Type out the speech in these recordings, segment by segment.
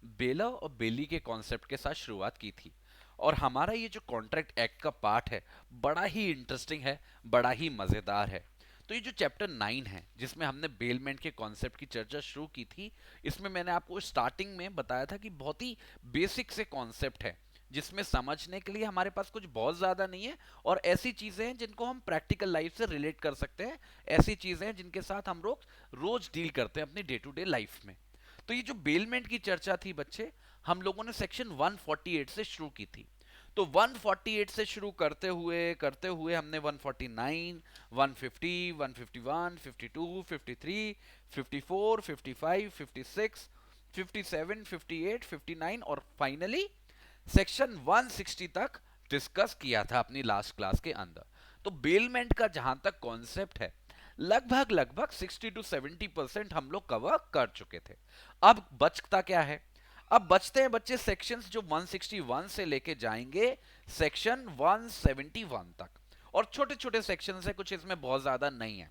बेला और बेली के कॉन्सेप्ट के साथ शुरुआत की थी। और हमारा ये जो कॉन्ट्रैक्ट एक्ट का पार्ट है बड़ा ही इंटरेस्टिंग है, बड़ा ही मज़ेदार है। तो ये जो चैप्टर 9 है जिसमें हमने बेलमेंट के कॉन्सेप्ट की चर्चा शुरू की थी, इसमें मैंने आपको स्टार्टिंग में बताया था कि बहुत ही बेसिक से कॉन्सेप्ट है जिसमें समझने के लिए हमारे पास कुछ बहुत ज़्यादा नहीं है, और ऐसी चीज़ें हैं जिनको हम प्रैक्टिकल लाइफ से रिलेट कर सकते हैं, ऐसी चीज़ें हैं जिनके साथ हम लोग रोज डील करते हैं अपनी डे टू डे लाइफ में। तो ये जो बेलमेंट की चर्चा थी बच्चे, हम लोगों ने सेक्शन 148 से शुरू की थी। तो 148 से शुरू करते हुए हमने 149, 150, 151, 52, 53, 54, 55, 56, 57, 58, 59 और फाइनली सेक्शन 160 तक डिस्कस किया था अपनी लास्ट क्लास के अंदर। तो बेलमेंट का जहां तक कॉन्सेप्ट है, लगभग लगभग 60 to 70% हम लोग कवर कर चुके थे। अब बचता क्या है? अब बचते हैं बच्चे सेक्शंस जो 161 से लेके जाएंगे सेक्शन 171 तक, और छोटे छोटे सेक्शंस है, कुछ इसमें बहुत ज्यादा नहीं है।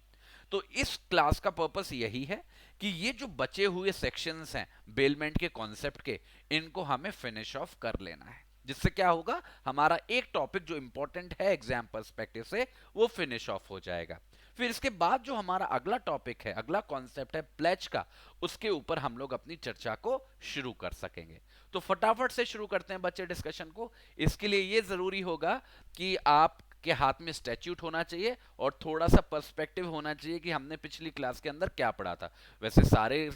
तो इस क्लास का पर्पस यही है कि ये जो बचे हुए सेक्शंस हैं बेलमेंट के कॉन्सेप्ट के, इनको हमें फिनिश ऑफ कर लेना है, जिससे क्या होगा, हमारा एक टॉपिक जो इंपॉर्टेंट है एग्जाम पर्सपेक्टिव से वो फिनिश ऑफ हो जाएगा। फिर इसके बाद जो हमारा अगला टॉपिक है, अगला कॉन्सेप्ट है प्लेज का, उसके ऊपर हम लोग अपनी चर्चा को शुरू कर सकेंगे। तो फटाफट से शुरू करते हैं बच्चे डिस्कशन को। इसके लिए ये जरूरी होगा कि आप के हाथ में स्टैच्यूट होना चाहिए और थोड़ा सा पर्सपेक्टिव होना चाहिए कि हमने पिछली क्लास के अंदर क्या पढ़ा था। वैसे सारे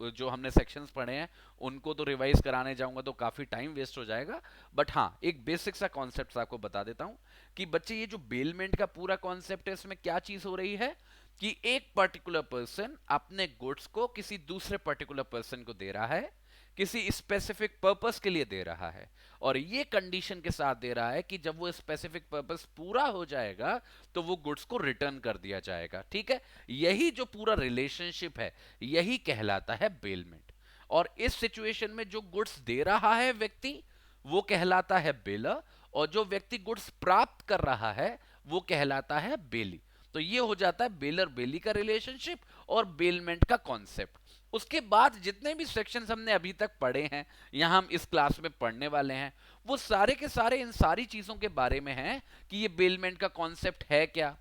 जो हमने सेक्शंस पढ़े हैं उनको तो रिवाइज कराने जाऊंगा तो काफी टाइम वेस्ट हो जाएगा, बट हाँ एक बेसिक सा कॉन्सेप्ट आपको बता देता हूं कि बच्चे ये जो बेलमेंट का पूरा कॉन्सेप्ट है, इसमें क्या चीज हो रही है कि एक पर्टिकुलर पर्सन अपने गुड्स को किसी दूसरे पर्टिकुलर पर्सन को दे रहा है, किसी स्पेसिफिक पर्पस के लिए दे रहा है, और ये कंडीशन के साथ दे रहा है कि जब वो स्पेसिफिक पर्पस पूरा हो जाएगा तो वो गुड्स को रिटर्न कर दिया जाएगा। ठीक है, यही जो पूरा रिलेशनशिप है यही कहलाता है बेलमेंट। और इस सिचुएशन में जो गुड्स दे रहा है व्यक्ति वो कहलाता है बेलर, और जो व्यक्ति गुड्स प्राप्त कर रहा है वो कहलाता है बेली। तो ये हो जाता है बेलर बेली का रिलेशनशिप और बेलमेंट का कॉन्सेप्ट। उसके बाद जितने भी सेक्शंस हमने अभी तक पढ़े हैं या हम इस क्लास में पढ़ने वाले हैं, वो सारे के सारे इन सारी चीजों के बारे में हैं कि ये बेलमेंट का कॉन्सेप्ट है क्या,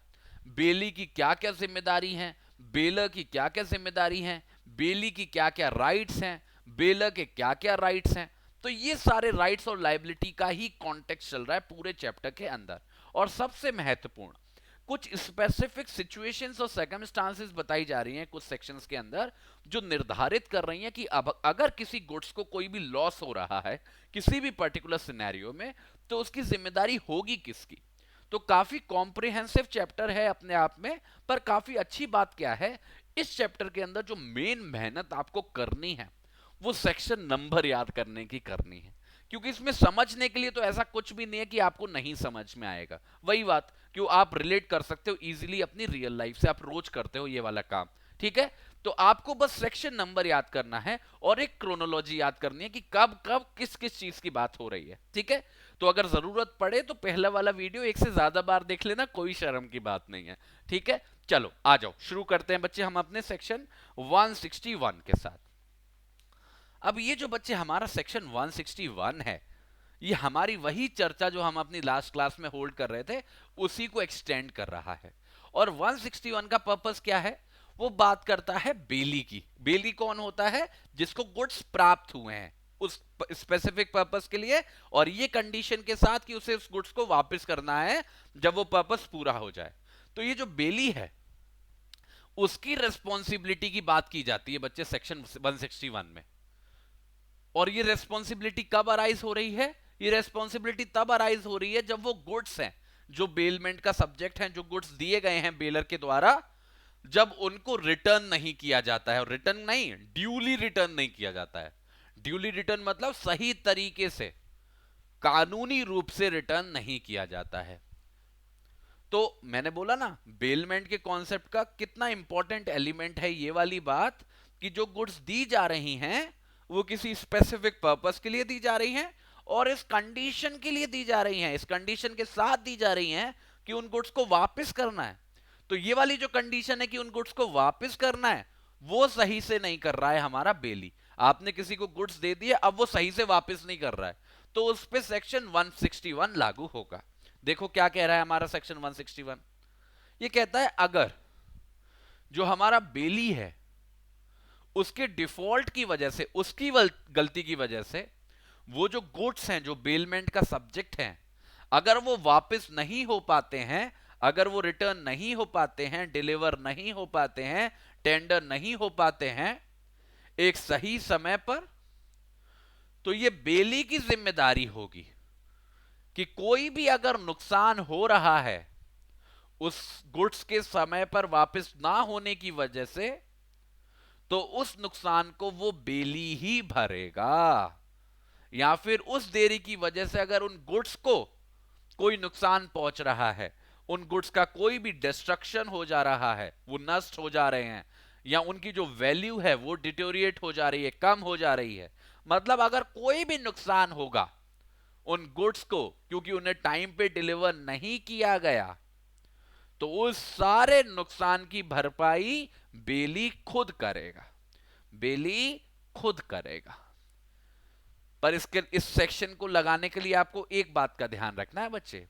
बेली की क्या क्या जिम्मेदारी हैं, बेलर की क्या क्या जिम्मेदारी हैं, बेली की क्या क्या राइट्स हैं, बेलर के क्या क्या राइट्स हैं। तो ये सारे राइट्स और लाइबिलिटी का ही कॉन्टेक्स्ट चल रहा है पूरे चैप्टर के अंदर। और सबसे महत्वपूर्ण, कुछ स्पेसिफिक सिचुएशंस और सर्कमस्टांसेस बताई जा रही हैं कुछ सेक्शंस के अंदर, जो निर्धारित कर रही हैं कि अब अगर किसी गुड्स को कोई भी लॉस हो रहा है किसी भी पर्टिकुलर सिनेरियो में, तो उसकी जिम्मेदारी होगी किसकी। तो काफी कॉम्प्रिहेंसिव चैप्टर है अपने आप में, पर काफी अच्छी बात क्या है, इस चैप्टर के अंदर जो मेन मेहनत आपको करनी है वो सेक्शन नंबर याद करने की करनी है। क्योंकि इसमें समझने के लिए तो ऐसा कुछ भी नहीं है कि आपको नहीं समझ में आएगा, वही बात क्यों आप रिलेट कर सकते हो इजीली अपनी रियल लाइफ से, आप रोज करते हो ये वाला काम। ठीक है, तो आपको बस सेक्शन नंबर याद करना है और एक क्रोनोलॉजी याद करनी है कि कब कब किस किस चीज की बात हो रही है। ठीक है, तो अगर जरूरत पड़े तो पहला वाला वीडियो एक से ज्यादा बार देख लेना, कोई शर्म की बात नहीं है। ठीक है, चलो आ जाओ शुरू करते हैं बच्चे हम अपने सेक्शन 161 के साथ। अब ये जो बच्चे हमारा सेक्शन 161 है, ये हमारी वही चर्चा जो हम अपनी लास्ट क्लास में होल्ड कर रहे थे उसी को एक्सटेंड कर रहा है। और 161 का पर्पस क्या है? वो बात करता है बेली की। बेली कौन होता है? जिसको गुड्स प्राप्त हुए हैं उस स्पेसिफिक पर्पस के लिए, और ये कंडीशन के साथ कि उसे उस गुड्स को वापस करना है जब वो पर्पस पूरा हो जाए। तो ये जो बेली है उसकी रेस्पॉन्सिबिलिटी की बात की जाती है बच्चे सेक्शन 161 में। और ये रेस्पॉन्सिबिलिटी कब अराइज हो रही है? ये रेस्पॉन्सिबिलिटी तब अराइज हो रही है जब वो गुड्स हैं जो बेलमेंट का सब्जेक्ट हैं, जो गुड्स दिए गए हैं बेलर के द्वारा, जब उनको रिटर्न नहीं किया जाता है। और रिटर्न नहीं, ड्यूली रिटर्न नहीं किया जाता है। ड्यूली रिटर्न मतलब सही तरीके से, कानूनी रूप से रिटर्न नहीं किया जाता है। तो मैंने बोला ना बेलमेंट के कॉन्सेप्ट का कितना इंपॉर्टेंट एलिमेंट है ये वाली बात, कि जो गुड्स दी जा रही हैं वो किसी स्पेसिफिक पर्पस के लिए दी जा रही हैं और इस कंडीशन के लिए दी जा रही हैं, इस कंडीशन के साथ दी जा रही हैं कि उन गुड्स को वापस करना है। तो ये वाली जो कंडीशन है कि उन गुड्स को वापस करना है, वो सही से नहीं कर रहा है हमारा बेली। आपने किसी को गुड्स दे दिए, अब वो सही से वापस नहीं कर रहा है, तो उस पे सेक्शन 161 लागू होगा। देखो क्या कह रहा है हमारा सेक्शन 161। ये कहता है अगर जो हमारा बेली है उसके डिफॉल्ट की वजह से, उसकी गलती की वजह से वो जो गुड्स हैं जो बेलमेंट का सब्जेक्ट हैं, अगर वो वापस नहीं हो पाते हैं, अगर वो रिटर्न नहीं हो पाते हैं, डिलीवर नहीं हो पाते हैं, टेंडर नहीं हो पाते हैं एक सही समय पर, तो ये बेली की जिम्मेदारी होगी कि कोई भी अगर नुकसान हो रहा है उस गुड्स के समय पर वापस ना होने की वजह से, तो उस नुकसान को वो बेली ही भरेगा। या फिर उस देरी की वजह से अगर उन गुड्स को कोई नुकसान पहुंच रहा है, उन गुड्स का कोई भी डिस्ट्रक्शन हो जा रहा है, वो नष्ट हो जा रहे हैं, या उनकी जो वैल्यू है वो डिटोरिएट हो जा रही है, कम हो जा रही है, मतलब अगर कोई भी नुकसान होगा उन गुड्स को क्योंकि उन्हें टाइम पे डिलीवर नहीं किया गया, तो उस सारे नुकसान की भरपाई बेली खुद करेगा, बेली खुद करेगा। पर इसके इस सेक्शन को लगाने के लिए आपको एक बात का ध्यान रखना है बच्चे,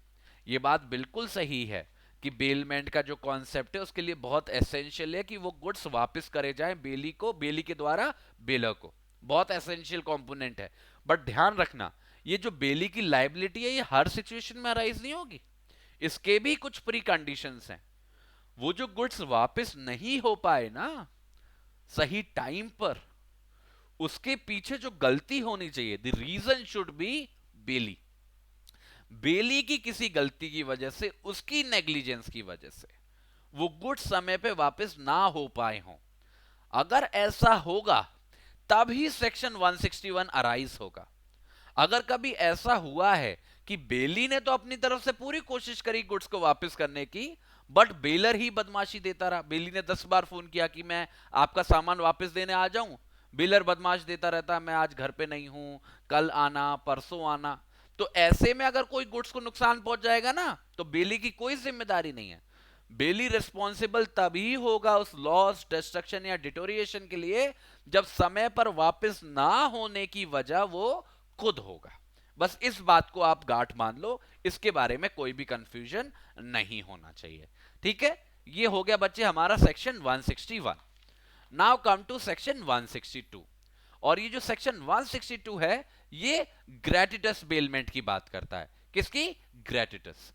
ये बात बिल्कुल सही है कि बेलमेंट का जो कॉन्सेप्ट है उसके लिए बहुत एसेंशियल है कि वो गुड्स वापस करे जाएं बेली को, बेली के द्वारा बेलर को, बहुत एसेंशियल कंपोनेंट है। बट ध्यान रखना ये जो बेली की लायबिलिटी है ये हर सिचुएशन में अराइज नहीं होगी, इसके भी कुछ प्री कंडीशंस हैं। वो जो गुड्स वापस नहीं हो पाए ना सही टाइम पर, उसके पीछे जो गलती होनी चाहिए, द रीजन शुड बी बेली, बेली की किसी गलती की वजह से, उसकी नेग्लिजेंस की वजह से वो गुड्स समय पे वापस ना हो पाए हों। अगर ऐसा होगा तभी सेक्शन 161 अराइज होगा। अगर कभी ऐसा हुआ है कि बेली ने तो अपनी तरफ से पूरी कोशिश करी गुड्स को वापस करने की, बट बेलर ही बदमाशी देता रहा, बेली ने 10 बार फोन किया कि मैं आपका सामान वापस देने आ जाऊं, बेलर बदमाश देता रहता, मैं आज घर पे नहीं हूं, कल आना, परसों आना, तो ऐसे में अगर कोई गुड्स को नुकसान पहुंच जाएगा ना तो बेली की कोई जिम्मेदारी नहीं है। बेली रिस्पॉन्सिबल तभी होगा उस लॉस, डिस्ट्रक्शन या डिटोरिएशन के लिए जब समय पर वापस ना होने की वजह वो खुद होगा। बस इस बात को आप गांठ मान लो, इसके बारे में कोई भी कंफ्यूजन नहीं होना चाहिए। ठीक है, ये हो गया बच्चे हमारा section 161। Now come to section 162। और ये जो सेक्शन 162 है ये ग्रेटिटस बेलमेंट की बात करता है। किसकी? ग्रेटिटस।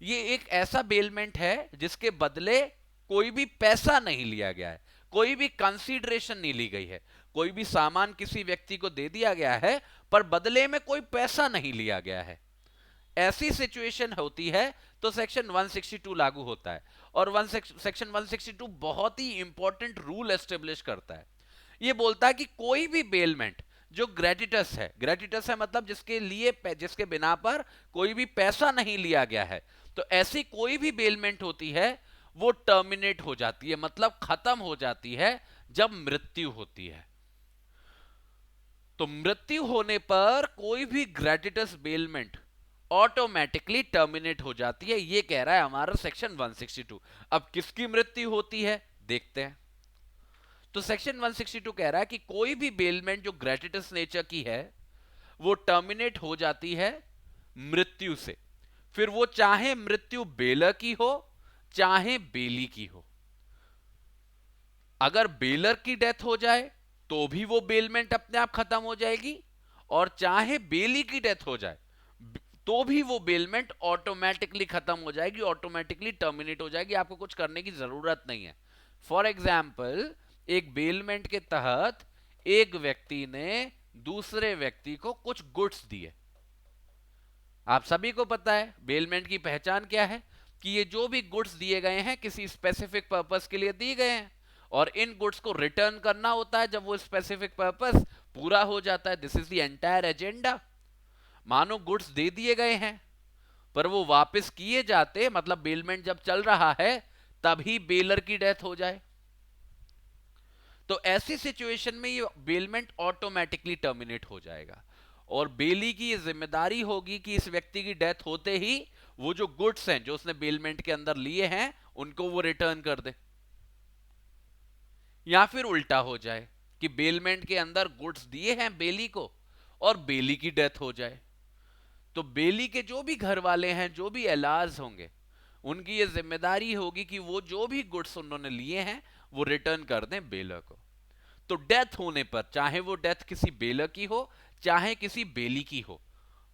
ये एक ऐसा बेलमेंट है जिसके बदले कोई भी पैसा नहीं लिया गया है, कोई भी कंसीडरेशन नहीं ली गई है, कोई भी सामान किसी व्यक्ति को दे दिया गया है पर बदले में कोई पैसा नहीं लिया गया है। ऐसी सिचुएशन होती है तो सेक्शन 162 लागू होता है। और सेक्शन 162 बहुत ही इंपॉर्टेंट रूल एस्टेब्लिश करता है। ये बोलता है कि कोई भी बेलमेंट जो ग्रेटिटस है, ग्रेटिटस है मतलब जिसके लिए, जिसके बिना पर कोई भी पैसा नहीं लिया गया है, तो ऐसी कोई भी बेलमेंट होती है वो टर्मिनेट हो जाती है, मतलब खत्म हो जाती है जब मृत्यु होती है। तो मृत्यु होने पर कोई भी ग्रेटिटस बेलमेंट ऑटोमेटिकली टर्मिनेट हो जाती है, ये कह रहा है हमारा सेक्शन 162। अब किसकी मृत्यु होती है देखते हैं। तो सेक्शन 162 कह रहा है कि कोई भी बेलमेंट जो ग्रेटिटस नेचर की है वो टर्मिनेट हो जाती है मृत्यु से, फिर वो चाहे मृत्यु बेलर की हो चाहे बेली की हो। अगर बेलर की डेथ हो जाए तो भी वो बेलमेंट अपने आप खत्म हो जाएगी, और चाहे बेली की डेथ हो जाए तो भी वो बेलमेंट ऑटोमेटिकली खत्म हो जाएगी, ऑटोमेटिकली टर्मिनेट हो जाएगी, आपको कुछ करने की जरूरत नहीं है। फॉर एग्जाम्पल, एक बेलमेंट के तहत एक व्यक्ति ने दूसरे व्यक्ति को कुछ गुड्स दिए। आप सभी को पता है बेलमेंट की पहचान क्या है, कि ये जो भी गुड्स दिए गए हैं किसी स्पेसिफिक पर्पस के लिए दिए गए हैं, और इन गुड्स को रिटर्न करना होता है जब वो स्पेसिफिक पर्पस पूरा हो जाता है। This is the entire agenda. मानो गुड्स दे दिए गए हैं पर वो वापस किए जाते, मतलब बेलमेंट जब चल रहा है तभी बेलर की डेथ हो जाए, तो ऐसी सिचुएशन में ये बेलमेंट ऑटोमेटिकली टर्मिनेट हो जाएगा, और बेली की ये जिम्मेदारी होगी कि इस व्यक्ति की डेथ होते ही वो जो गुड्स हैं जो उसने बेलमेंट के अंदर लिए हैं उनको वो रिटर्न कर दे। या फिर उल्टा हो जाए, कि बेलमेंट के अंदर गुड्स दिए हैं बेली को और बेली की डेथ हो जाए, तो बेली के जो भी घर वाले हैं, जो भी एलाज होंगे, उनकी ये जिम्मेदारी होगी कि वो जो भी गुड्स उन्होंने लिए हैं वो रिटर्न कर दें बेलर को। तो डेथ होने पर, चाहे वो डेथ किसी बेलर की हो चाहे किसी बेली की हो,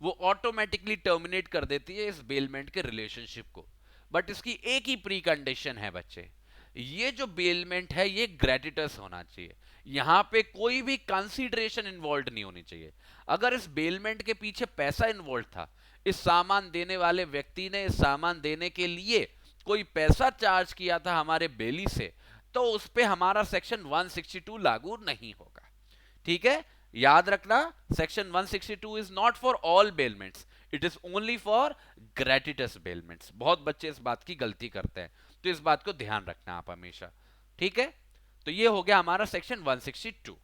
वो ऑटोमेटिकली टर्मिनेट कर देती है इस बेलमेंट के रिलेशनशिप को। बट इसकी एक ही प्री कंडीशन है बच्चे, ये जो बेलमेंट है ये ग्रेटिटस होना चाहिए, यहां पे कोई भी कंसीडरेशन इन्वॉल्व नहीं होनी चाहिए। अगर इस बेलमेंट के पीछे पैसा इन्वॉल्व था, इस सामान देने वाले व्यक्ति ने इस सामान देने के लिए कोई पैसा चार्ज किया था हमारे बेली से, तो उस पे हमारा सेक्शन 162 लागू नहीं होगा। ठीक है, याद रखना, section 162 is not for all bailments, it is only for gratuitous bailments. बहुत बच्चे इस बात की गलती करते हैं, तो इस बात को ध्यान रखना आप हमेशा। ठीक है, तो ये हो गया हमारा section 162।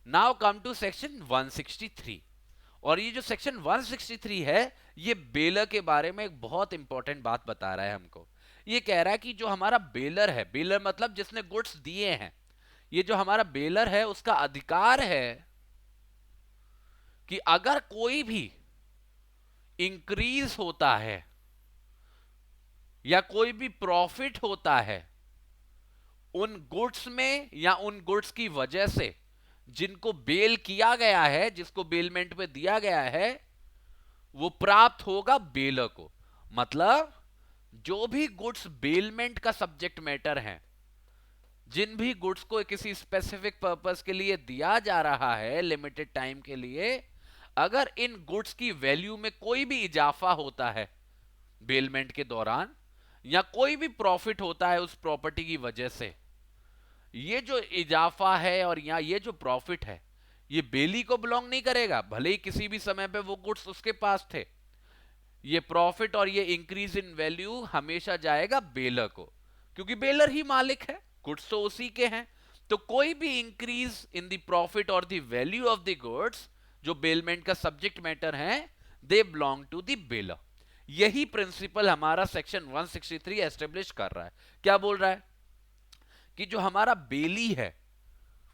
Now come to section 163। और ये जो सेक्शन 163 है ये बेलर के बारे में एक बहुत इंपॉर्टेंट बात बता रहा है हमको। ये कह रहा है कि जो हमारा बेलर है, बेलर मतलब जिसने गुड्स दिए हैं, ये जो हमारा बेलर है उसका अधिकार है कि अगर कोई भी इंक्रीज होता है या कोई भी प्रॉफिट होता है उन गुड्स में या उन गुड्स की वजह से जिनको बेल किया गया है, जिसको बेलमेंट पे दिया गया है, वो प्राप्त होगा बेलर को। मतलब जो भी गुड्स बेलमेंट का सब्जेक्ट मैटर है, जिन भी गुड्स को किसी स्पेसिफिक पर्पस के लिए दिया जा रहा है लिमिटेड टाइम के लिए, अगर इन गुड्स की वैल्यू में कोई भी इजाफा होता है बेलमेंट के दौरान या कोई भी प्रॉफिट होता है उस प्रॉपर्टी की वजह से, ये जो इजाफा है और या ये जो प्रॉफिट है ये बेली को बिलोंग नहीं करेगा, भले ही किसी भी समय पे वो गुड्स उसके पास थे। ये प्रॉफिट और ये इंक्रीज इन वैल्यू हमेशा जाएगा बेलर को, क्योंकि बेलर ही मालिक है, गुड्स तो उसी के हैं। तो कोई भी इंक्रीज इन द प्रॉफिट और the value of the goods जो बेलमेंट का सब्जेक्ट मैटर है, they belong to the bailor. यही प्रिंसिपल हमारा सेक्शन 163 एस्टेब्लिश कर रहा है। क्या बोल रहा है कि जो हमारा बेली है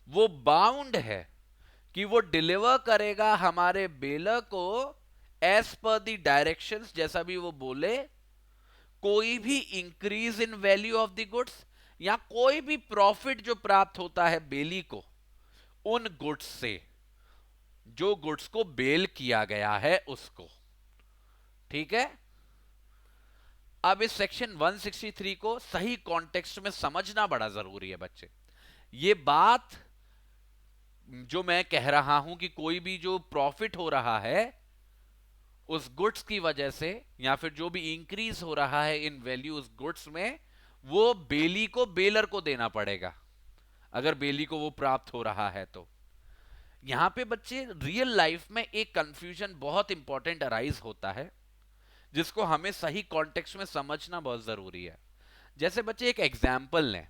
वो बाउंड है कि वो डिलीवर करेगा हमारे बेलर को एज पर द डायरेक्शंस, जैसा भी वो बोले, कोई भी increase in value of the goods या कोई भी प्रॉफिट जो प्राप्त होता है बेली को उन गुड्स से जो गुड्स को बेल किया गया है उसको। ठीक है, अब इस सेक्शन 163 को सही कॉन्टेक्स्ट में समझना बड़ा जरूरी है बच्चे। ये बात जो मैं कह रहा हूं कि कोई भी जो प्रॉफिट हो रहा है उस गुड्स की वजह से या फिर जो भी इंक्रीज हो रहा है इन वैल्यू उस गुड्स में, वो बेली को बेलर को देना पड़ेगा अगर बेली को वो प्राप्त हो रहा है। तो यहां पे बच्चे रियल लाइफ में एक कंफ्यूजन बहुत इंपॉर्टेंट अराइज होता है जिसको हमें सही कॉन्टेक्स्ट में समझना बहुत जरूरी है। जैसे बच्चे एक एग्जाम्पल लें,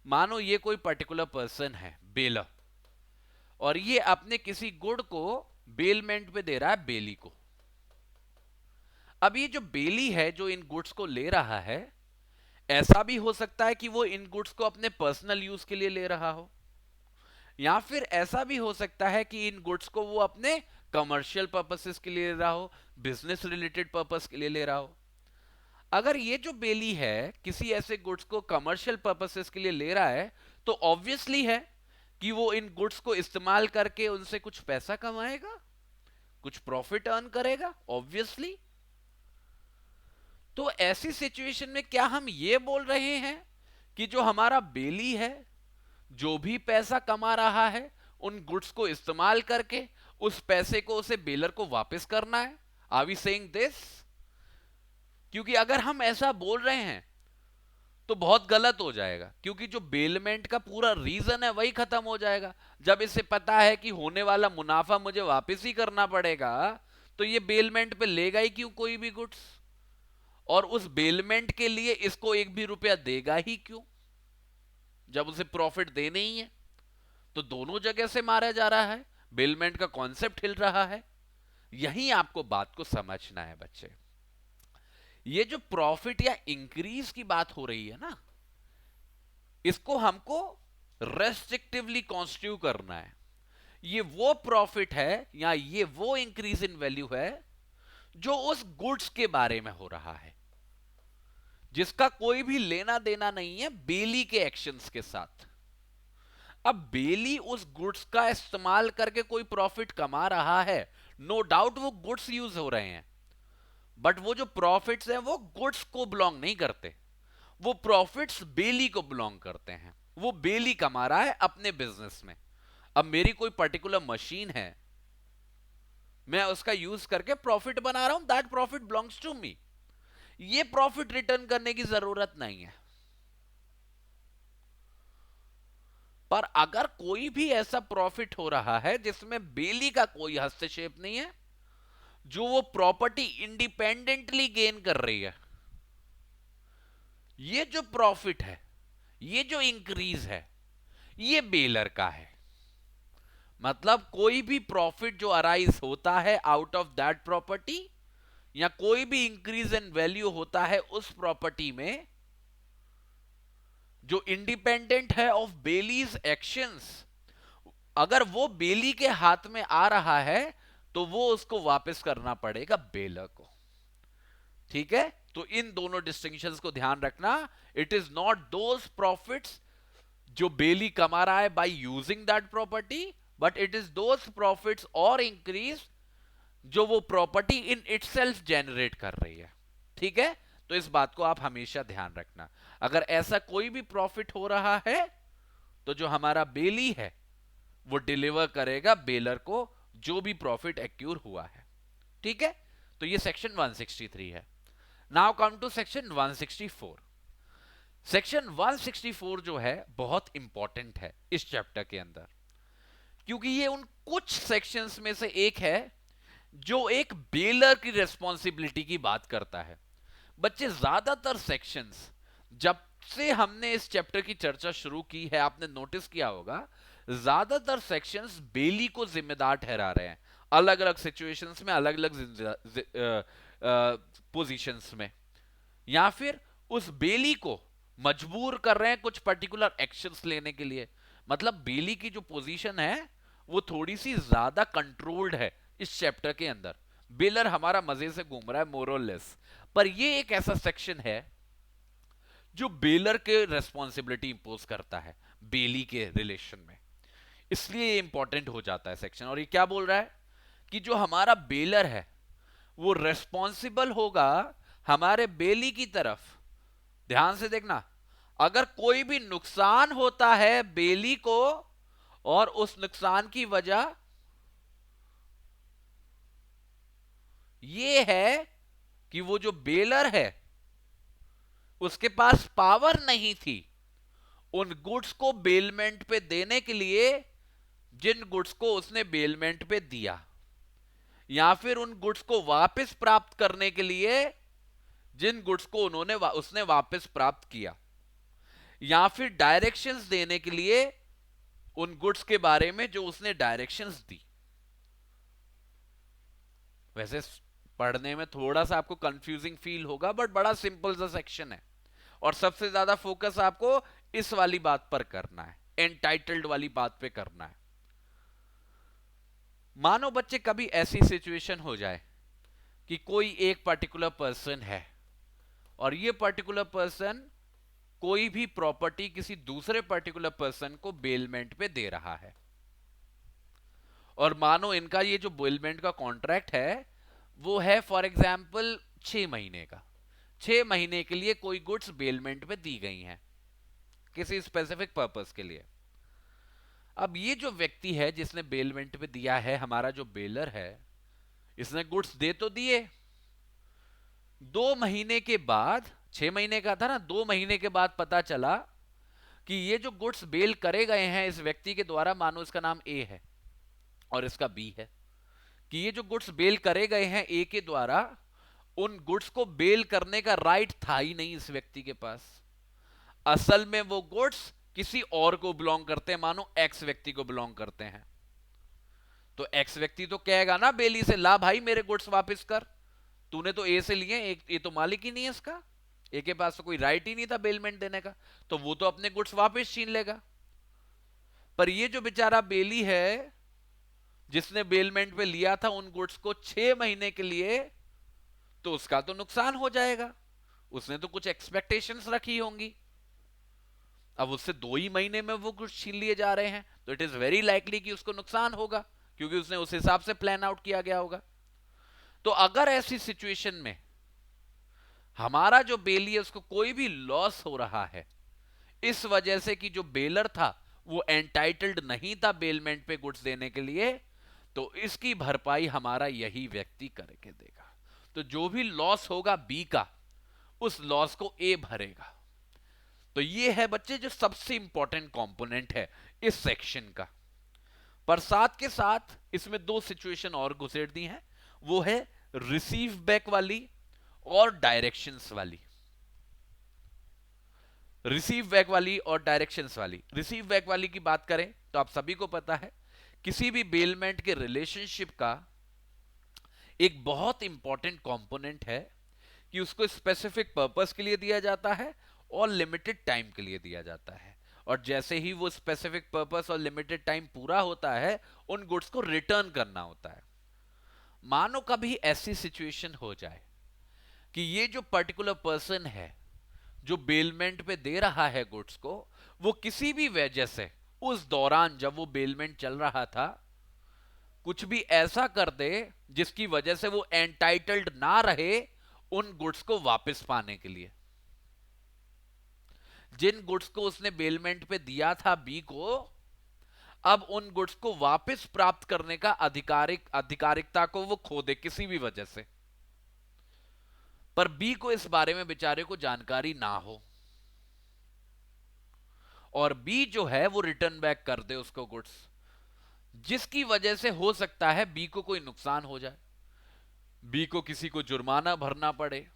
मानो ये कोई पर्टिकुलर पर्सन है बेलर और ये अपने किसी गुड को बेलमेंट पे दे रहा है बेली को। अब ये जो बेली है जो इन गुड्स को ले रहा है, ऐसा भी हो सकता है कि वो इन गुड्स को अपने पर्सनल यूज के लिए ले रहा हो, या फिर ऐसा भी हो सकता है कि इन गुड्स को वो अपने कमर्शियल पर्पसेस के लिए ले रहा हो, बिजनेस रिलेटेड पर्पस के लिए ले रहा हो। अगर ये जो बेली है किसी ऐसे गुड्स को कमर्शियल पर्पसेस के लिए ले रहा है, तो ऑब्वियसली है कि वो इन गुड्स को इस्तेमाल करके उनसे कुछ पैसा कमाएगा, कुछ प्रॉफिट अर्न करेगा, ऑब्वियसली। तो ऐसी सिचुएशन में क्या हम ये बोल रहे हैं कि जो हमारा बेली है जो भी पैसा कमा रहा है उन गुड्स को इस्तेमाल करके उस पैसे को उसे बेलर को वापस करना है? Are we saying this? क्योंकि अगर हम ऐसा बोल रहे हैं तो बहुत गलत हो जाएगा, क्योंकि जो बेलमेंट का पूरा रीजन है वही खत्म हो जाएगा। जब इसे पता है कि होने वाला मुनाफा मुझे वापस ही करना पड़ेगा, तो ये बेलमेंट पे लेगा ही क्यों कोई भी गुड्स, और उस बेलमेंट के लिए इसको एक भी रुपया देगा ही क्यों जब उसे प्रॉफिट देने ही है। तो दोनों जगह से मारा जा रहा है, बेलमेंट का कॉन्सेप्ट हिल रहा है। यही आपको बात को समझना है बच्चे। ये जो प्रॉफिट या इंक्रीज की बात हो रही है ना, इसको हमको रेस्ट्रिक्टिवली कॉन्स्टिट्यूट करना है, ये वो प्रॉफिट है या ये वो इंक्रीज इन वैल्यू है जो उस गुड्स के बारे में हो रहा है, जिसका कोई भी लेना देना नहीं है बेली के एक्शंस के साथ। अब बेली उस गुड्स का इस्तेमाल करके कोई प्रॉफिट कमा रहा है, नो डाउट वो गुड्स यूज हो रहे हैं, बट वो जो प्रॉफिट्स हैं वो गुड्स को बिलोंग नहीं करते, वो प्रॉफिट्स बेली को बिलोंग करते हैं। वो बेली कमा रहा है अपने बिजनेस में। अब मेरी कोई पर्टिकुलर मशीन है, मैं उसका यूज करके प्रॉफिट बना रहा हूं, that profit belongs to me, ये प्रॉफिट रिटर्न करने की जरूरत नहीं है। पर अगर कोई भी ऐसा प्रॉफिट हो रहा है जिसमें बेली का कोई हस्तक्षेप नहीं है, जो वो प्रॉपर्टी इंडिपेंडेंटली गेन कर रही है, ये जो प्रॉफिट है, ये जो इंक्रीज है, ये बेलर का है। मतलब कोई भी प्रॉफिट जो अराइज होता है आउट ऑफ दैट प्रॉपर्टी, या कोई भी इंक्रीज इन वैल्यू होता है उस प्रॉपर्टी में, जो इंडिपेंडेंट है ऑफ बेलीज एक्शंस, अगर वो बेली के हाथ में आ रहा है तो वो उसको वापस करना पड़ेगा बेलर को। ठीक है, तो इन दोनों डिस्टिंक्शंस को ध्यान रखना। It is not those profits जो बेली कमा रहा है by using that property, but it is those profits और इंक्रीज जो वो प्रॉपर्टी इन इटसेल्फ जनरेट कर रही है। ठीक है, तो इस बात को आप हमेशा ध्यान रखना। अगर ऐसा कोई भी प्रॉफिट हो रहा है तो जो हमारा बेली है वो डिलीवर करेगा बेलर को जो भी प्रॉफिट एक्यूर हुआ है। ठीक है, तो ये सेक्शन 163 है। Now come to section 164। Section 164 जो है बहुत इंपॉर्टेंट है इस चैप्टर के अंदर, क्योंकि ये उन कुछ सेक्शंस में से एक है जो एक बेलर की रेस्पॉन्सिबिलिटी की बात करता है। बच्चे, ज्यादातर सेक्शंस, जब से हमने इस चैप्टर की चर्चा शुरू की है, आपने नोटिस किया होगा ज्यादातर सेक्शंस बेली को जिम्मेदार ठहरा रहे हैं, अलग अलग सिचुएशंस में, अलग अलग पोजीशंस में, या फिर उस बेली को मजबूर कर रहे हैं कुछ पर्टिकुलर एक्शंस लेने के लिए। मतलब बेली की जो पोजीशन है वो थोड़ी सी ज्यादा कंट्रोल्ड है इस चैप्टर के अंदर। बेलर हमारा मजे से घूम रहा है मोरलेस, पर ये एक ऐसा सेक्शन है जो बेलर के रेस्पॉन्सिबिलिटी इंपोज करता है बेली के रिलेशन में, इसलिए ये इंपॉर्टेंट हो जाता है सेक्शन। और ये क्या बोल रहा है कि जो हमारा बेलर है वो रेस्पॉन्सिबल होगा हमारे बेली की तरफ। ध्यान से देखना, अगर कोई भी नुकसान होता है बेली को और उस नुकसान की वजह ये है कि वो जो बेलर है उसके पास पावर नहीं थी उन गुड्स को बेलमेंट पे देने के लिए जिन गुड्स को उसने बेलमेंट पे दिया, या फिर उन गुड्स को वापस प्राप्त करने के लिए जिन गुड्स को उसने वापस प्राप्त किया, या फिर डायरेक्शंस देने के लिए उन गुड्स के बारे में जो उसने डायरेक्शंस दी। वैसे पढ़ने में थोड़ा सा आपको कंफ्यूजिंग फील होगा, बट बड़ा सिंपल सा सेक्शन है, और सबसे ज्यादा फोकस आपको इस वाली बात पर करना है, एंटाइटल्ड वाली बात पे करना है। मानो बच्चे कभी ऐसी सिचुएशन हो जाए कि कोई एक पर्टिकुलर पर्सन है और ये पर्टिकुलर पर्सन कोई भी प्रॉपर्टी किसी दूसरे पर्टिकुलर पर्सन को बेलमेंट पे दे रहा है, और मानो इनका ये जो बेलमेंट का कॉन्ट्रैक्ट है वो है फॉर एग्जाम्पल 6 महीने का। 6 महीने के लिए कोई गुड्स बेलमेंट पे दी गई हैं किसी स्पेसिफिक पर्पस के लिए। अब ये जो व्यक्ति है जिसने बेलमेंट पे दिया है, हमारा जो बेलर है, इसने गुड्स दे तो दिए, 2 महीने के बाद, 6 महीने का था ना, 2 महीने के बाद पता चला कि ये जो गुड्स बेल करे गए हैं इस व्यक्ति के द्वारा, मानो इसका नाम ए है और इसका बी है, कि ये जो गुड्स बेल करे गए हैं ए के द्वारा, उन गुड्स को बेल करने का राइट था ही नहीं इस व्यक्ति के पास। असल में वो गुड्स किसी और को बिलोंग करते हैं, मानो एक्स व्यक्ति को बिलोंग करते हैं। तो एक्स व्यक्ति तो कहेगा ना बेली से, ला भाई मेरे गुड्स वापस कर, तूने तो ए से लिए, एक ये तो मालिक ही नहीं है इसका, ए के पास तो कोई राइट ही नहीं था बेलमेंट देने का, तो वो तो अपने गुड्स वापस छीन लेगा। पर ये जो बेचारा बेली है जिसने बेलमेंट पे लिया था उन गुड्स को 6 महीने के लिए, तो उसका तो नुकसान हो जाएगा। उसने तो कुछ एक्सपेक्टेशंस रखी होंगी। अब उससे 2 ही महीने में वो गुड्स छीन लिए जा रहे हैं, तो इट इज वेरी लाइकली कि उसको नुकसान होगा, क्योंकि उसने उस हिसाब से प्लान आउट किया गया होगा। तो अगर ऐसी सिचुएशन में हमारा जो बेली है उसको कोई भी लॉस हो रहा है इस वजह से कि जो बेलर था वो एंटाइटल्ड नहीं था बेलमेंट पे गुड्स देने के लिए, तो इसकी भरपाई हमारा यही व्यक्ति करके देगा। तो जो भी लॉस होगा बी का, उस लॉस को ए भरेगा। तो ये है बच्चे जो सबसे इंपॉर्टेंट कंपोनेंट है इस सेक्शन का। पर साथ के साथ इसमें दो सिचुएशन और घुसेड़ दी हैं, वो है रिसीव बैक वाली और डायरेक्शंस वाली। रिसीव बैक वाली और डायरेक्शंस वाली। रिसीव बैक वाली की बात करें तो आप सभी को पता है किसी भी बेलमेंट के रिलेशनशिप का एक बहुत इंपॉर्टेंट कंपोनेंट है कि उसको स्पेसिफिक पर्पस के लिए दिया जाता है और लिमिटेड टाइम के लिए दिया जाता है। और जैसे ही वो स्पेसिफिक पर्पस और लिमिटेड टाइम पूरा होता है उन गुड्स को रिटर्न करना होता है। मानो कभी ऐसी सिचुएशन हो जाए कि ये जो पर्टिकुलर पर्सन है जो बेलमेंट पे दे रहा है गुड्स को, वो किसी भी वजह से उस दौरान जब वो बेलमेंट चल रहा था कुछ भी ऐसा कर दे जिसकी वजह से वो एंटाइटल्ड ना रहे उन गुड्स को वापस पाने के लिए। जिन गुड्स को उसने बेलमेंट पे दिया था बी को, अब उन गुड्स को वापस प्राप्त करने का आधिकारिकता को वो खो दे किसी भी वजह से, पर बी को इस बारे में बेचारे को जानकारी ना हो और बी जो है वो रिटर्न बैक कर दे उसको गुड्स, जिसकी वजह से हो सकता है बी को कोई नुकसान हो जाए, बी को किसी को जुर्माना भरना पड़े,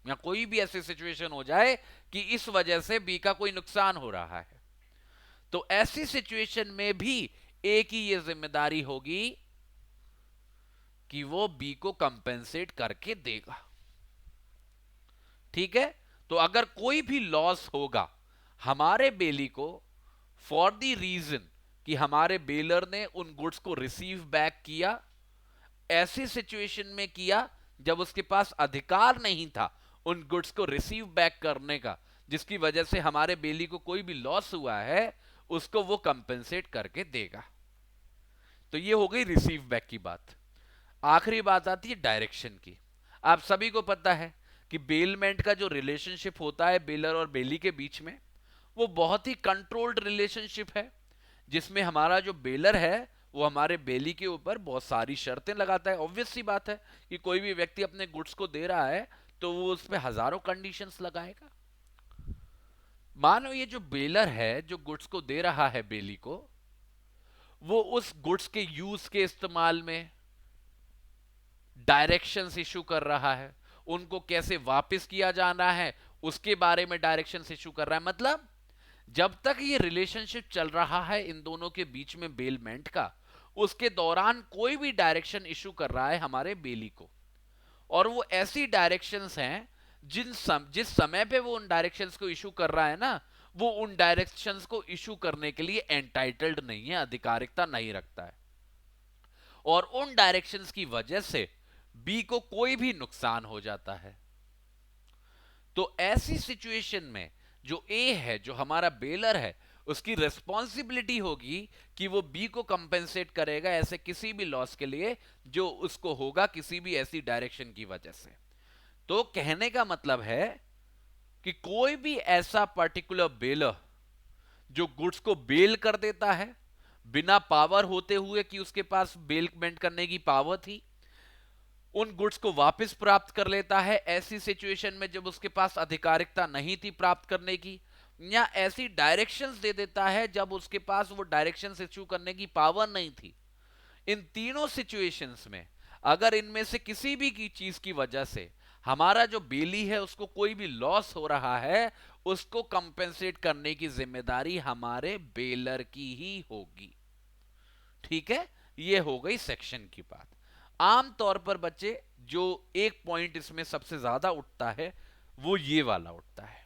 या कोई भी ऐसी सिचुएशन हो जाए कि इस वजह से बी का कोई नुकसान हो रहा है। तो ऐसी सिचुएशन में भी ए की यह जिम्मेदारी होगी कि वो बी को कंपेंसेट करके देगा। ठीक है। तो अगर कोई भी लॉस होगा हमारे बेली को फॉर द रीजन कि हमारे बेलर ने उन गुड्स को रिसीव बैक किया, ऐसी सिचुएशन में किया जब उसके पास अधिकार नहीं था उन गुड्स को रिसीव बैक करने का, जिसकी वजह से हमारे बेली को कोई भी लॉस हुआ है, उसको वो कंपेंसेट करके देगा। तो ये हो गई रिसीव बैक की बात। आखिरी बात आती है डायरेक्शन की। आप सभी को पता है कि बेलमेंट का जो रिलेशनशिप होता है बेलर और बेली के बीच में, वो बहुत ही कंट्रोल्ड रिलेशनशिप है, जिसमें हमारा जो बेलर है वो हमारे बेली के ऊपर बहुत सारी शर्तें लगाता है। ऑब्वियस सी बात है कि कोई भी व्यक्ति अपने गुड्स को दे रहा है तो वो उस पर हजारों कंडीशंस लगाएगा। मानो ये जो बेलर है जो गुड्स को दे रहा है बेली को, वो उस गुड्स के यूज के इस्तेमाल में डायरेक्शंस इशू कर रहा है, उनको कैसे वापस किया जाना है उसके बारे में डायरेक्शंस इशू कर रहा है। मतलब जब तक ये रिलेशनशिप चल रहा है इन दोनों के बीच में बेलमेंट का, उसके दौरान कोई भी डायरेक्शन इशू कर रहा है हमारे बेली को, और वो ऐसी डायरेक्शंस हैं जिस समय पे वो उन डायरेक्शंस को इशू कर रहा है ना, वो उन डायरेक्शंस को इशू करने के लिए एंटाइटल्ड नहीं है, अधिकारिकता नहीं रखता है, और उन डायरेक्शंस की वजह से बी को कोई भी नुकसान हो जाता है। तो ऐसी सिचुएशन में जो ए है जो हमारा बेलर है उसकी रिस्पॉन्सिबिलिटी होगी कि वो बी को कंपेंसेट करेगा ऐसे किसी भी लॉस के लिए जो उसको होगा किसी भी ऐसी डायरेक्शन की वजह से। तो कहने का मतलब है कि कोई भी ऐसा पर्टिकुलर बेलर जो गुड्स को बेल कर देता है बिना पावर होते हुए कि उसके पास बेलमेंट करने की पावर थी, उन गुड्स को वापस प्राप्त कर लेता है ऐसी सिचुएशन में जब उसके पास अधिकारिकता नहीं थी प्राप्त करने की, या ऐसी डायरेक्शंस दे देता है जब उसके पास वो डायरेक्शंस इश्यू करने की पावर नहीं थी। इन तीनों सिचुएशंस में अगर इनमें से किसी भी की चीज की वजह से हमारा जो बेली है उसको कोई भी लॉस हो रहा है, उसको कंपेंसेट करने की जिम्मेदारी हमारे बेलर की ही होगी। ठीक है, ये हो गई सेक्शन की बात। आमतौर पर बच्चे जो एक पॉइंट इसमें सबसे ज्यादा उठता है वो ये वाला उठता है।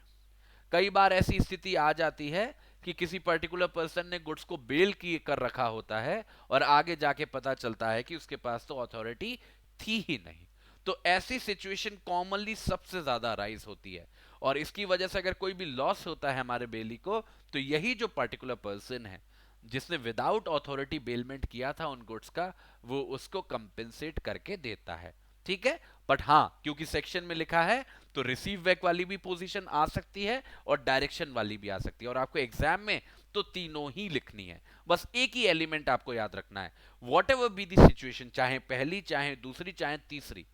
कई बार ऐसी स्थिति आ जाती है कि किसी पर्टिकुलर पर्सन ने गुड्स को बेल की कर रखा होता है और आगे जाके पता चलता है कि उसके पास तो अथॉरिटी थी ही नहीं। तो ऐसी सिचुएशन कॉमनली सबसे ज्यादा राइज होती है, और इसकी वजह से अगर कोई भी लॉस होता है हमारे बेली को, तो यही जो पर्टिकुलर पर्सन है जिसने विदाउट अथॉरिटी बेलमेंट किया था उन गुड्स का, वो उसको कंपेंसेट करके देता है। ठीक है, बट हाँ, क्योंकि सेक्शन में लिखा है तो रिसीव बैक वाली भी पोजीशन आ सकती है और डायरेक्शन वाली भी आ सकती है, और आपको एग्जाम में तो तीनों ही लिखनी है। बस एक ही एलिमेंट आपको याद रखना है, what ever be the situation, चाहे पहली चाहे दूसरी चाहे तीसरी,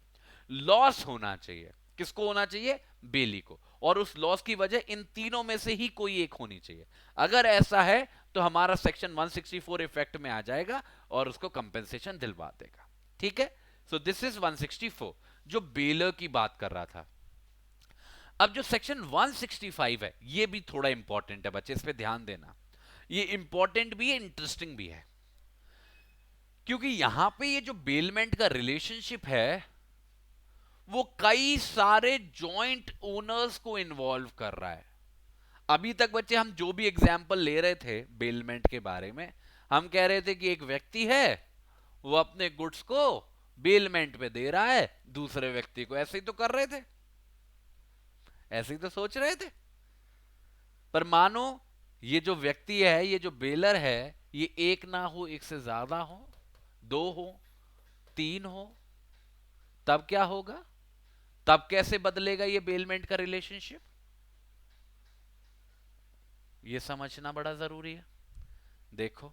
लॉस होना चाहिए। किसको होना चाहिए? बेली को। और उस लॉस की वजह इन तीनों में से ही कोई एक होनी चाहिए। अगर ऐसा है तो हमारा सेक्शन 164 इफेक्ट में आ जाएगा और उसको कंपेंसेशन दिलवा देगा। ठीक है, सो दिस इज 164 जो बेलर की बात कर रहा था। अब जो सेक्शन 165 है ये भी थोड़ा इंपॉर्टेंट है बच्चे, इस पे ध्यान देना। ये इंपॉर्टेंट भी है, इंटरेस्टिंग भी है, क्योंकि यहां पे ये जो बेलमेंट का रिलेशनशिप है वो कई सारे जॉइंट ओनर्स को इन्वॉल्व कर रहा है। अभी तक बच्चे हम जो भी एग्जाम्पल ले रहे थे बेलमेंट के बारे में, हम कह रहे थे कि एक व्यक्ति है, वो अपने गुड्स को बेलमेंट पे दे रहा है दूसरे व्यक्ति को। ऐसे ही तो कर रहे थे, ऐसे ही तो सोच रहे थे। पर मानो ये जो व्यक्ति है, ये जो बेलर है, ये एक ना हो, एक से ज्यादा हो, दो हो, तीन हो, तब क्या होगा? तब कैसे बदलेगा ये बेलमेंट का रिलेशनशिप? ये समझना बड़ा जरूरी है। देखो,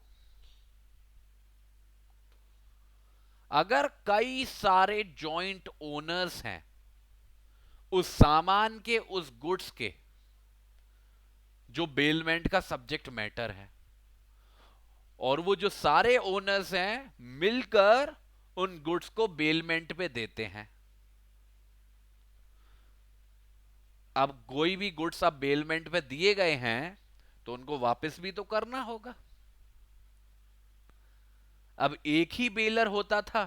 अगर कई सारे जॉइंट ओनर्स हैं उस सामान के, उस गुड्स के, जो बेलमेंट का सब्जेक्ट मैटर है, और वो जो सारे ओनर्स हैं मिलकर उन गुड्स को बेलमेंट पे देते हैं, अब कोई भी गुड्स अब बेलमेंट पे दिए गए हैं तो उनको वापस भी तो करना होगा। अब एक ही बेलर होता था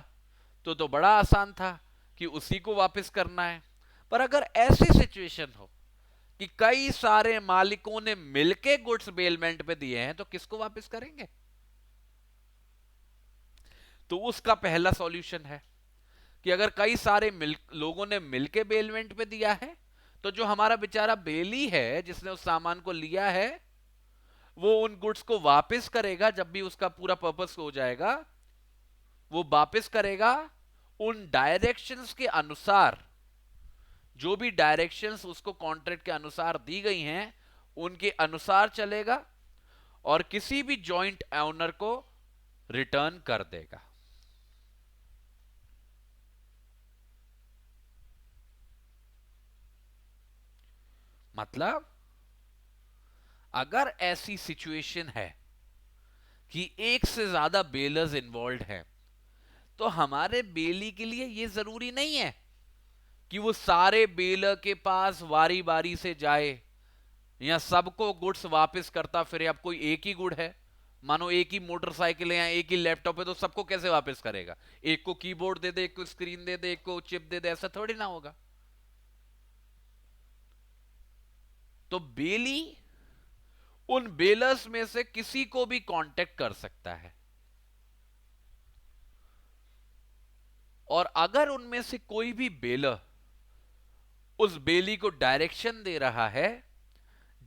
तो बड़ा आसान था कि उसी को वापस करना है। पर अगर ऐसी सिचुएशन हो कि कई सारे मालिकों ने मिलके गुड्स बेलमेंट पे दिए हैं, तो किसको वापस करेंगे? तो उसका पहला सॉल्यूशन है कि अगर कई सारे लोगों ने मिलके बेलमेंट पे दिया है, तो जो हमारा बेचारा बेली है जिसने उस सामान को लिया है, वो उन गुड्स को वापस करेगा जब भी उसका पूरा पर्पस हो जाएगा। वो वापस करेगा उन डायरेक्शंस के अनुसार, जो भी डायरेक्शंस उसको कॉन्ट्रैक्ट के अनुसार दी गई हैं उनके अनुसार चलेगा, और किसी भी जॉइंट ओनर को रिटर्न कर देगा। मतलब अगर ऐसी सिचुएशन है कि एक से ज्यादा बेलर्स इन्वॉल्व हैं, तो हमारे बेली के लिए यह जरूरी नहीं है कि वो सारे बेलर के पास वारी वारी से जाए या सबको गुड्स वापस करता फिरे। अब कोई एक ही गुड है, मानो एक ही मोटरसाइकिल है या एक ही लैपटॉप है, तो सबको कैसे वापस करेगा? एक को कीबोर्ड दे दे, एक को स्क्रीन दे दे, एक को चिप दे दे, ऐसा थोड़ी ना होगा। तो बेली उन बेलर्स में से किसी को भी कांटेक्ट कर सकता है, और अगर उनमें से कोई भी बेलर उस बेली को डायरेक्शन दे रहा है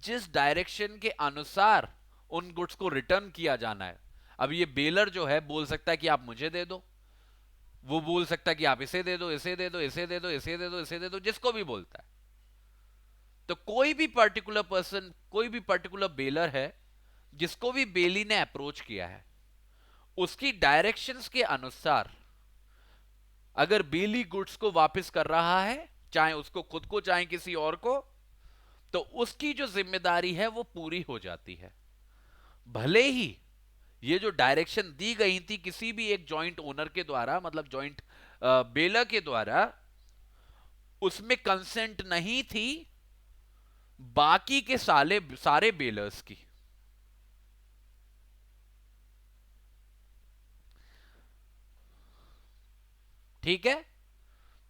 जिस डायरेक्शन के अनुसार उन गुड्स को रिटर्न किया जाना है, अब ये बेलर जो है बोल सकता है कि आप मुझे दे दो, वो बोल सकता है कि आप इसे दे दो, इसे दे दो, इसे दे दो, इसे दे दो, इसे दे दो, जिसको भी बोलता है। तो कोई भी पर्टिकुलर पर्सन, कोई भी पर्टिकुलर बेलर है जिसको भी बेली ने अप्रोच किया है, उसकी डायरेक्शंस के अनुसार अगर बेली गुड्स को वापस कर रहा है, चाहे उसको खुद को चाहे किसी और को, तो उसकी जो जिम्मेदारी है वो पूरी हो जाती है। भले ही ये जो डायरेक्शन दी गई थी किसी भी एक जॉइंट ओनर के द्वारा, मतलब जॉइंट बेलर के द्वारा, उसमें कंसेंट नहीं थी बाकी के सारे बेलर्स की। ठीक है,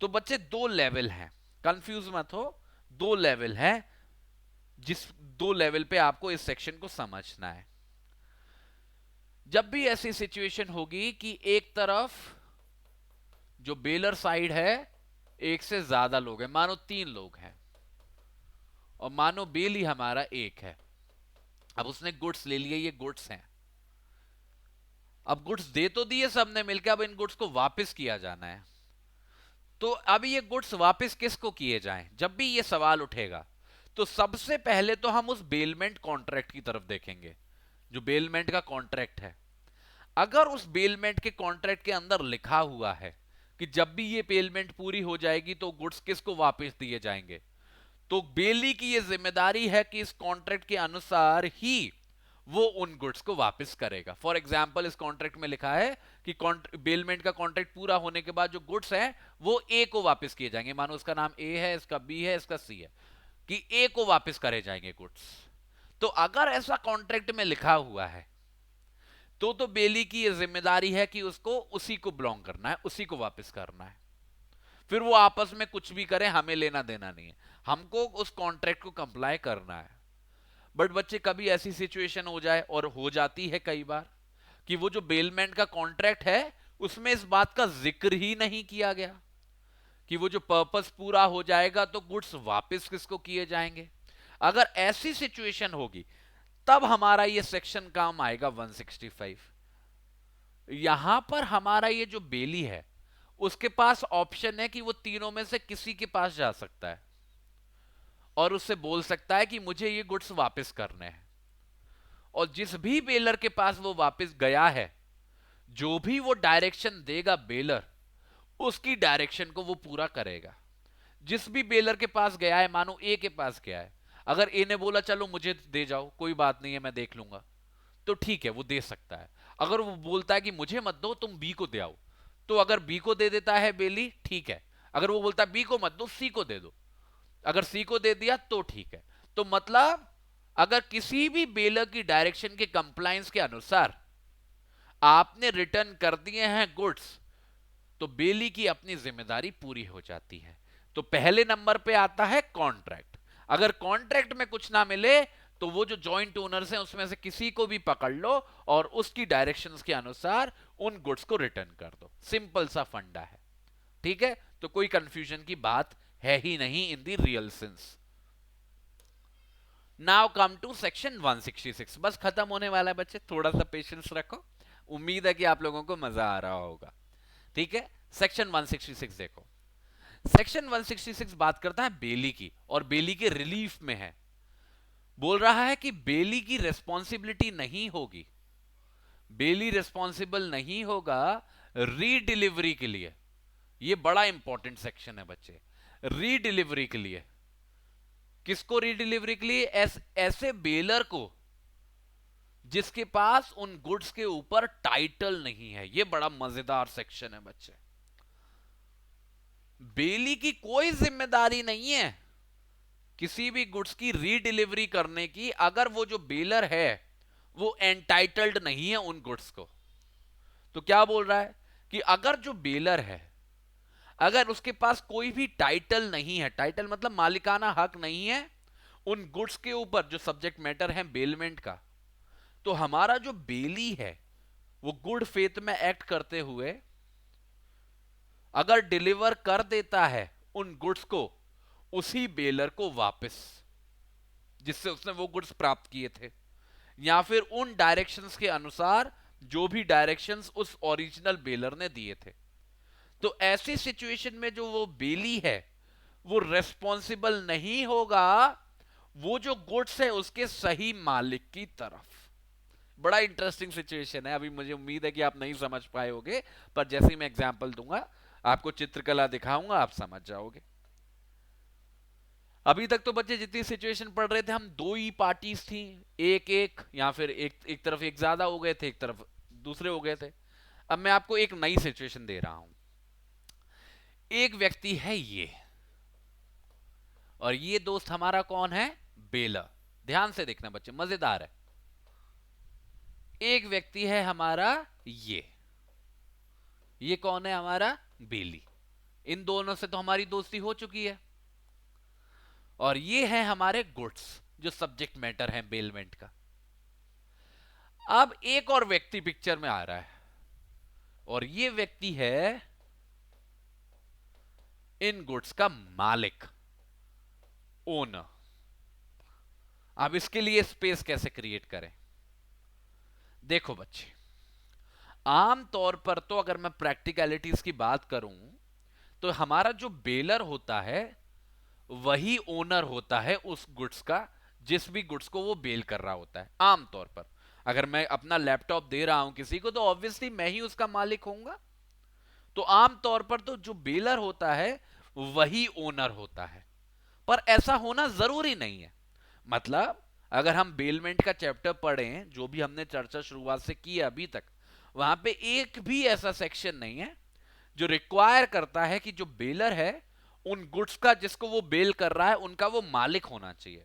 तो बच्चे दो लेवल हैं, कंफ्यूज मत हो, दो लेवल है। जिस दो लेवल पे आपको इस सेक्शन को समझना है। जब भी ऐसी सिचुएशन होगी कि एक तरफ जो बेलर साइड है एक से ज्यादा लोग हैं, मानो 3 लोग हैं और मानो बेल ही हमारा एक है। अब उसने गुड्स ले लिए, ये गुड्स हैं। अब गुड्स दे तो दिए सबने मिलकर, अब इन गुड्स को वापस किया जाना है। तो अब ये गुड्स वापस किसको किए जाएं? जब भी ये सवाल उठेगा तो सबसे पहले तो हम उस बेलमेंट कॉन्ट्रैक्ट की तरफ देखेंगे, जो बेलमेंट का कॉन्ट्रैक्ट है। अगर उस बेलमेंट के कॉन्ट्रैक्ट के अंदर लिखा हुआ है कि जब भी ये पेमेंट पूरी हो जाएगी तो गुड्स किसको वापस दिए जाएंगे, तो बेली की ये जिम्मेदारी है कि इस कॉन्ट्रैक्ट के अनुसार ही वो उन गुड्स को वापस करेगा। फॉर एग्जाम्पल इस कॉन्ट्रैक्ट में लिखा है कि बेलमेंट का कॉन्ट्रैक्ट पूरा होने के बाद जो गुड्स हैं वो ए को वापस किए जाएंगे। मानो उसका नाम ए है, इसका बी है, इसका सी है, कि ए को वापस करे जाएंगे गुड्स। तो अगर ऐसा कॉन्ट्रैक्ट में लिखा हुआ है तो बेली की यह जिम्मेदारी है कि उसको उसी को बिलोंग करना है, उसी को वापस करना है। फिर वो आपस में कुछ भी करें, हमें लेना देना नहीं है, हमको उस कॉन्ट्रैक्ट को कंप्लाई करना है। बट बच्चे कभी ऐसी सिचुएशन हो जाए, और हो जाती है कई बार, कि वो जो बेलमेंट का कॉन्ट्रैक्ट है उसमें इस बात का जिक्र ही नहीं किया गया कि वो जो पर्पस पूरा हो जाएगा तो गुड्स वापस किसको किए जाएंगे। अगर ऐसी सिचुएशन होगी तब हमारा ये सेक्शन काम आएगा 165। यहां पर हमारा ये जो बेली है उसके पास ऑप्शन है कि वो तीनों में से किसी के पास जा सकता है और उससे बोल सकता है कि मुझे ये गुड्स वापस करने हैं। और जिस भी बेलर के पास वो वापस गया है, जो भी वो डायरेक्शन देगा बेलर, उसकी डायरेक्शन को वो पूरा करेगा। जिस भी बेलर के पास गया है, मानो ए के पास गया है, अगर ए ने बोला चलो मुझे दे जाओ, कोई बात नहीं है मैं देख लूंगा, तो ठीक है वो दे सकता है। अगर वो बोलता है कि मुझे मत दो तुम बी को दे आओ, तो अगर बी को दे देता है बेली, ठीक है। अगर वो बोलता है बी को मत दो सी को दे दो, अगर सी को दे दिया तो ठीक है। तो मतलब अगर किसी भी बेलर की डायरेक्शन के कंप्लायंस के अनुसार आपने रिटर्न कर दिए हैं गुड्स, तो बेली की अपनी जिम्मेदारी पूरी हो जाती है। तो पहले नंबर पे आता है कॉन्ट्रैक्ट। अगर कॉन्ट्रैक्ट में कुछ ना मिले तो वो जो जॉइंट ओनर्स हैं उसमें से किसी को भी पकड़ लो और उसकी डायरेक्शंस के अनुसार उन गुड्स को रिटर्न कर दो। सिंपल सा फंडा है, ठीक है। तो कोई कंफ्यूजन की बात है ही नहीं in the real sense. Now come to section 166। बस खत्म होने वाला है बच्चे, थोड़ा सा पेशेंस रखो। उम्मीद है कि आप लोगों को मजा आ रहा होगा, ठीक है। सेक्शन 166 देखो। सेक्शन 166 बात करता है बेली की, और बेली के रिलीफ में है। बोल रहा है कि बेली की रेस्पॉन्सिबिलिटी नहीं होगी, बेली रेस्पॉन्सिबल नहीं होगा रीडिलीवरी के लिए। यह बड़ा इंपॉर्टेंट सेक्शन है बच्चे। रीडिलीवरी के लिए, किसको रीडिलीवरी के लिए? ऐसे बेलर को जिसके पास उन गुड्स के ऊपर टाइटल नहीं है। यह बड़ा मजेदार सेक्शन है बच्चे। बेली की कोई जिम्मेदारी नहीं है किसी भी गुड्स की रीडिलीवरी करने की, अगर वो जो बेलर है वो एंटाइटल्ड नहीं है उन गुड्स को। तो क्या बोल रहा है कि अगर जो बेलर है, अगर उसके पास कोई भी टाइटल नहीं है, टाइटल मतलब मालिकाना हक नहीं है उन गुड्स के ऊपर जो सब्जेक्ट मैटर है बेलमेंट का, तो हमारा जो बेली है वो गुड फेथ में एक्ट करते हुए अगर डिलीवर कर देता है उन गुड्स को उसी बेलर को वापस जिससे उसने वो गुड्स प्राप्त किए थे, या फिर उन डायरेक्शंस के अनुसार जो भी डायरेक्शंस उस ओरिजिनल बेलर ने दिए थे। तो ऐसी सिचुएशन में जो वो बेली है वो रेस्पॉन्सिबल नहीं होगा वो जो गुड्स है उसके सही मालिक की तरफ। बड़ा इंटरेस्टिंग सिचुएशन है। अभी मुझे उम्मीद है कि आप नहीं समझ पाए होगे, पर जैसे ही मैं एग्जांपल दूंगा, आपको चित्रकला दिखाऊंगा, आप समझ जाओगे। अभी तक तो बच्चे जितनी सिचुएशन पढ़ रहे थे हम दो ही पार्टीज थी, एक एक, या फिर एक तरफ एक ज्यादा हो गए थे, एक तरफ दूसरे हो गए थे। अब मैं आपको एक नई सिचुएशन दे रहा हूं। एक व्यक्ति है ये, और ये दोस्त हमारा कौन है? बेलर। ध्यान से देखना बच्चे, मजेदार है। एक व्यक्ति है हमारा ये कौन है? हमारा बेली। इन दोनों से तो हमारी दोस्ती हो चुकी है। और ये है हमारे गुड्स। जो सब्जेक्ट मैटर है बेलमेंट का। अब एक और व्यक्ति पिक्चर में आ रहा है और ये व्यक्ति है इन गुड्स का मालिक, ओनर। अब इसके लिए स्पेस कैसे क्रिएट करें? देखो बच्चे, आम तौर पर तो अगर मैं प्रैक्टिकलिटीज की बात करूं तो हमारा जो बेलर होता है वही ओनर होता है उस गुड्स का, जिस भी गुड्स को वो बेल कर रहा होता है। आम तौर पर अगर मैं अपना लैपटॉप दे रहा हूं किसी को तो ऑब्वियसली मैं ही उसका मालिक होऊंगा। तो आम तौर पर तो जो बेलर होता है वही ओनर होता है, पर ऐसा होना जरूरी नहीं है। मतलब अगर हम बेलमेंट का चैप्टर पढ़ें, जो भी हमने चर्चा शुरुआत से की है अभी तक, वहां पे एक भी ऐसा सेक्शन नहीं है जो रिक्वायर करता है कि जो बेलर है उन गुड्स का जिसको वो बेल कर रहा है उनका वो मालिक होना चाहिए।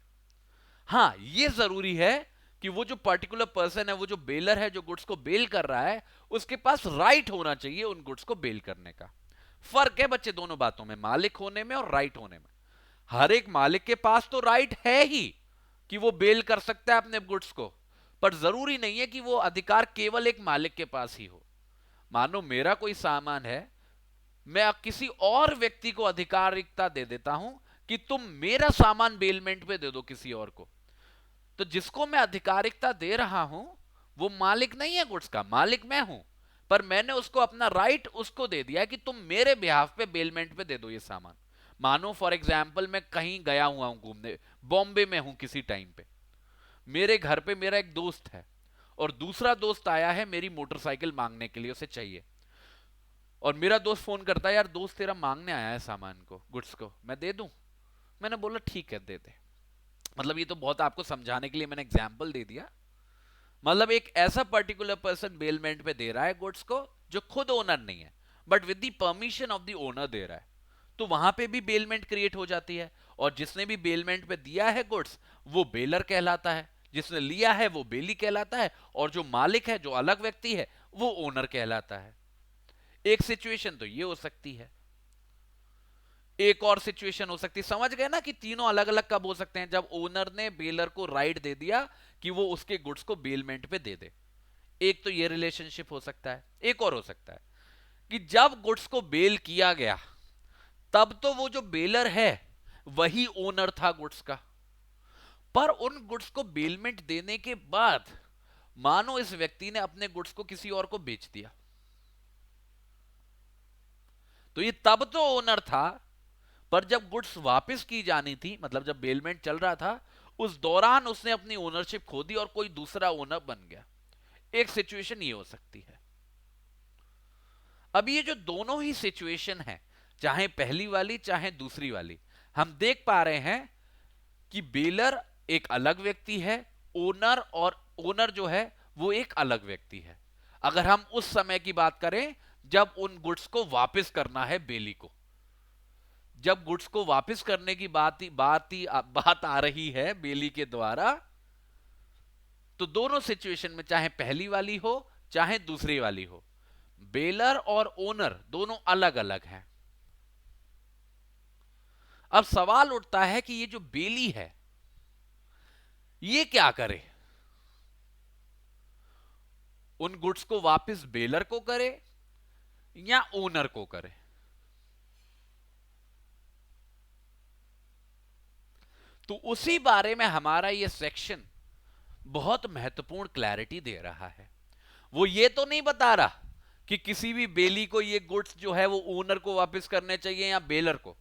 हां, ये जरूरी है कि वो जो पर्टिकुलर पर्सन है, वो जो बेलर है जो गुड्स को बेल कर रहा है, उसके पास राइट होना चाहिए उन गुड्स को बेल करने का। फर्क है बच्चे दोनों बातों में, मालिक होने में और राइट होने में। हर एक मालिक के पास तो राइट है ही कि वो बेल कर सकता है अपने गुड्स को, पर जरूरी नहीं है कि वो अधिकार केवल एक मालिक के पास ही हो। मानो मेरा कोई सामान है, मैं अब किसी और व्यक्ति को अधिकारिकता दे देता हूं कि तुम मेरा सामान बेलमेंट पे दे दो किसी और को, तो जिसको मैं अधिकारिकता दे रहा हूं वो मालिक नहीं है गुड्स का, मालिक मैं हूं। पर मैंने उसको अपना राइट उसको दे दिया कि तुम मेरे बिहाफ पे बेलमेंट पे दे दो ये सामान। मानो फॉर एग्जाम्पल मैं कहीं गया हुआ हूं घूमने, बॉम्बे में हूं किसी टाइम पे, मेरे घर पे मेरा एक दोस्त है और दूसरा दोस्त आया है मेरी मोटरसाइकिल मांगने के लिए, उसे चाहिए। और मेरा दोस्त फोन करता है, यार दोस्त तेरा मांगने आया है सामान को, गुड्स को, मैं दे दूं? मैंने बोला ठीक है दे दे। मतलब ये तो बहुत आपको समझाने के लिए मैंने एग्जाम्पल दे दिया। मतलब एक ऐसा पर्टिकुलर पर्सन बेलमेंट पे दे रहा है गुड्स को जो खुद ओनर नहीं है, but with the permission of the owner दे रहा है, तो वहां पे भी बेलमेंट क्रिएट हो जाती है। और जिसने भी बेलमेंट पे दिया है गुड्स वो बेलर कहलाता है, जिसने लिया है वो बेली कहलाता है, और जो मालिक है, जो अलग व्यक्ति है, वो ओनर कहलाता है। एक सिचुएशन तो ये हो सकती है। एक और सिचुएशन हो सकती है, समझ गए ना कि तीनों अलग अलग कब हो सकते हैं? जब ओनर ने बेलर को राइट दे दिया कि वो उसके गुड्स को बेलमेंट पे दे दे। एक तो ये रिलेशनशिप हो सकता है। एक और हो सकता है कि जब गुड्स को बेल किया गया तब तो वो जो बेलर है वही ओनर था गुड्स का, पर उन गुड्स को बेलमेंट देने के बाद मानो इस व्यक्ति ने अपने गुड्स को किसी और को बेच दिया, तो ये तब तो ओनर था, पर जब गुड्स वापस की जानी थी, मतलब जब बेलमेंट चल रहा था, उस दौरान उसने अपनी ओनरशिप खो दी और कोई दूसरा ओनर बन गया। एक सिचुएशन ये हो सकती है। अब ये जो दोनों ही सिचुएशन है, चाहे पहली वाली चाहे दूसरी वाली, हम देख पा रहे हैं कि बेलर एक अलग व्यक्ति है, ओनर और ओनर जो है वो एक अलग व्यक्ति है। अगर हम उस समय की बात करें जब उन गुड्स को वापस करना है बेली को, जब गुड्स को वापस करने की बात आ रही है बेली के द्वारा, तो दोनों सिचुएशन में, चाहे पहली वाली हो चाहे दूसरी वाली हो, बेलर और ओनर दोनों अलग अलग हैं। अब सवाल उठता है कि ये जो बेली है ये क्या करे? उन गुड्स को वापस बेलर को करे या ओनर को करे? तो उसी बारे में हमारा ये सेक्शन बहुत महत्वपूर्ण क्लैरिटी दे रहा है। वो ये तो नहीं बता रहा कि किसी भी बेली को ये गुड्स जो है वो ओनर को वापस करने चाहिए या बेलर को,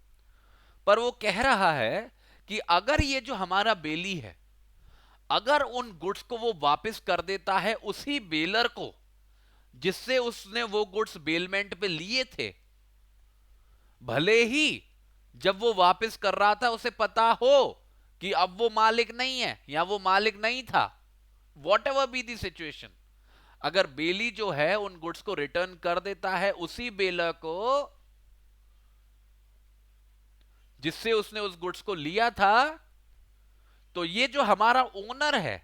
पर वो कह रहा है कि अगर ये जो हमारा बेली है, अगर उन गुड्स को वो वापस कर देता है उसी बेलर को जिससे उसने वो गुड्स बेलमेंट पे लिए थे, भले ही जब वो वापस कर रहा था उसे पता हो कि अब वो मालिक नहीं है या वो मालिक नहीं था, what ever be the situation, अगर बेली जो है उन गुड्स को रिटर्न कर देता है उसी बेलर को जिससे उसने उस गुड्स को लिया था, तो ये जो हमारा ओनर है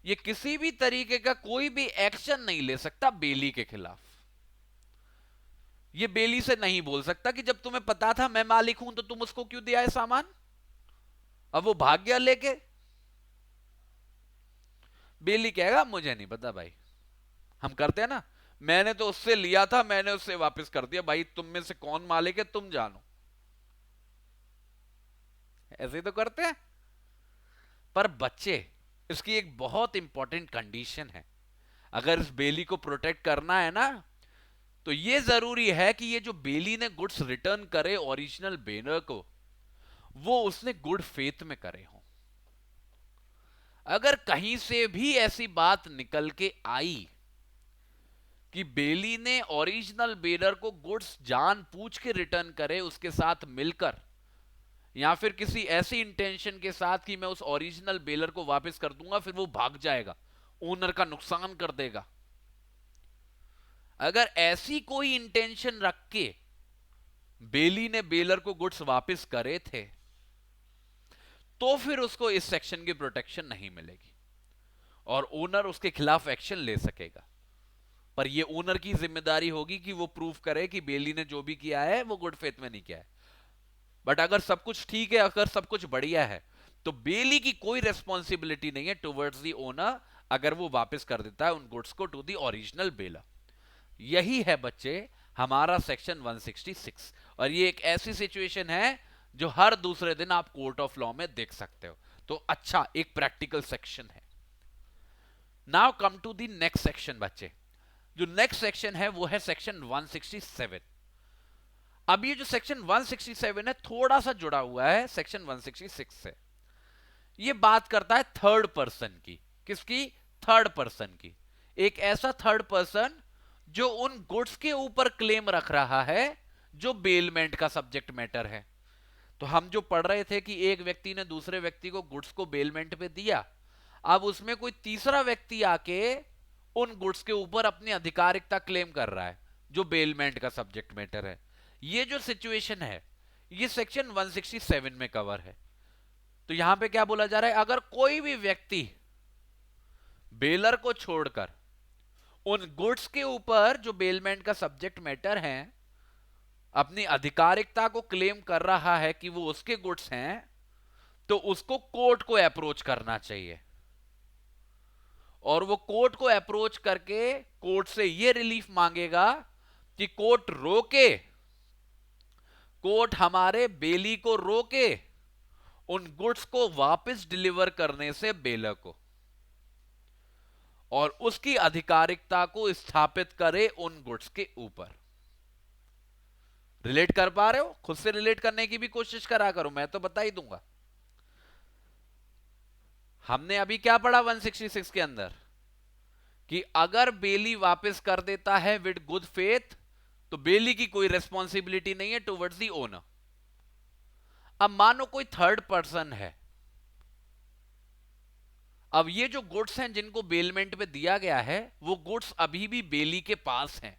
ये किसी भी तरीके का कोई भी एक्शन नहीं ले सकता बेली के खिलाफ। ये बेली से नहीं बोल सकता कि जब तुम्हें पता था मैं मालिक हूं तो तुम उसको क्यों दिया है सामान। अब वो भाग गया लेके, बेली कहेगा मुझे नहीं पता भाई, हम करते हैं ना, मैंने तो उससे लिया था, मैंने उससे वापस कर दिया, भाई तुम में से कौन मालिक है तुम जानो। ऐसे ही तो करते हैं। पर बच्चे, इसकी एक बहुत इंपॉर्टेंट कंडीशन है, अगर इस बेली को प्रोटेक्ट करना है ना, तो ये जरूरी है कि ये जो बेली ने गुड्स रिटर्न करे ओरिजिनल बेनर को, वो उसने गुड फेथ में करे हो। अगर कहीं से भी ऐसी बात निकल के आई कि बेली ने ओरिजिनल बेनर को गुड्स जान पूछ के रिटर्न करे उसके साथ मिलकर, या फिर किसी ऐसी इंटेंशन के साथ कि मैं उस ओरिजिनल बेलर को वापस कर दूंगा, फिर वो भाग जाएगा, ओनर का नुकसान कर देगा, अगर ऐसी कोई इंटेंशन रख के बेली ने बेलर को गुड्स वापस करे थे, तो फिर उसको इस सेक्शन की प्रोटेक्शन नहीं मिलेगी और ओनर उसके खिलाफ एक्शन ले सकेगा। पर यह ओनर की जिम्मेदारी होगी कि वो प्रूव करे कि बेली ने जो भी किया है वो गुड फेथ में नहीं किया है। बट अगर सब कुछ ठीक है, अगर सब कुछ बढ़िया है, तो बेली की कोई रेस्पॉन्सिबिलिटी नहीं है टुवर्ड्स दी ओनर, अगर वो वापस कर देता है उन गुड्स को टू दी ओरिजिनल बेलर। यही है बच्चे हमारा सेक्शन 166, और ये एक ऐसी सिचुएशन है जो हर दूसरे दिन आप कोर्ट ऑफ लॉ में देख सकते हो। तो अच्छा, एक प्रैक्टिकल सेक्शन है। Now come to the next section बच्चे। जो नेक्स्ट सेक्शन है वो है सेक्शन 167। अब ये जो सेक्शन 167 है थोड़ा सा जुड़ा हुआ है सेक्शन 166 से। ये बात करता है थर्ड पर्सन की। किसकी? थर्ड पर्सन की। एक ऐसा थर्ड पर्सन जो उन गुड्स के ऊपर क्लेम रख रहा है जो बेलमेंट का सब्जेक्ट मैटर है। तो हम जो पढ़ रहे थे कि एक व्यक्ति ने दूसरे व्यक्ति को गुड्स को बेलमेंट पे दिया, अब उसमें कोई तीसरा व्यक्ति आके उन गुड्स के ऊपर अपनी अधिकारिकता क्लेम कर रहा है जो बेलमेंट का सब्जेक्ट मैटर है। ये जो सिचुएशन है ये सेक्शन 167 में कवर है। तो यहां पे क्या बोला जा रहा है? अगर कोई भी व्यक्ति बेलर को छोड़कर उन गुड्स के ऊपर जो बेलमेंट का सब्जेक्ट मैटर है अपनी अधिकारिकता को क्लेम कर रहा है कि वो उसके गुड्स हैं, तो उसको कोर्ट को अप्रोच करना चाहिए। और वो कोर्ट को अप्रोच करके कोर्ट से ये रिलीफ मांगेगा कि कोर्ट हमारे बेली को रोके उन गुड्स को वापस डिलीवर करने से बेलर को, और उसकी अधिकारिकता को स्थापित करे उन गुड्स के ऊपर। रिलेट कर पा रहे हो? खुद से रिलेट करने की भी कोशिश करा करो, मैं तो बता ही दूंगा। हमने अभी क्या पढ़ा 166 के अंदर कि अगर बेली वापस कर देता है विद गुड फेथ तो बेली की कोई रेस्पॉन्सिबिलिटी नहीं है टुवर्ड्स दी ओनर। अब मानो कोई थर्ड पर्सन है, अब ये जो गुड्स हैं जिनको बेलमेंट पे दिया गया है वो गुड्स अभी भी बेली के पास हैं,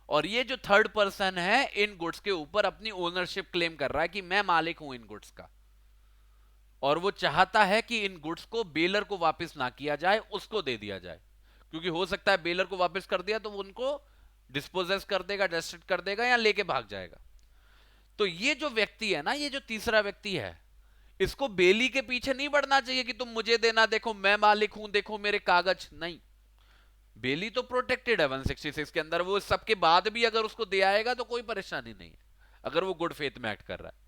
और ये जो थर्ड पर्सन है इन गुड्स के ऊपर अपनी ओनरशिप क्लेम कर रहा है कि मैं मालिक हूं इन गुड्स का, और वो चाहता है कि इन गुड्स को बेलर को वापस ना किया जाए, उसको दे दिया जाए, क्योंकि हो सकता है बेलर को वापस कर दिया तो वो उनको डिस्पोजेस कर देगा, डिस्ट्रक्ट कर देगा या लेके भाग जाएगा। तो ये जो व्यक्ति है ना, ये जो तीसरा व्यक्ति है, इसको बेली के पीछे नहीं बढ़ना चाहिए कि तुम मुझे देना, देखो मैं मालिक हूं, देखो मेरे कागज। नहीं, बेली तो प्रोटेक्टेड है 166 के अंदर, वो सबके बाद भी अगर उसको दे आएगा तो कोई परेशानी नहीं है, अगर वो गुड फेथ में एक्ट कर रहा है।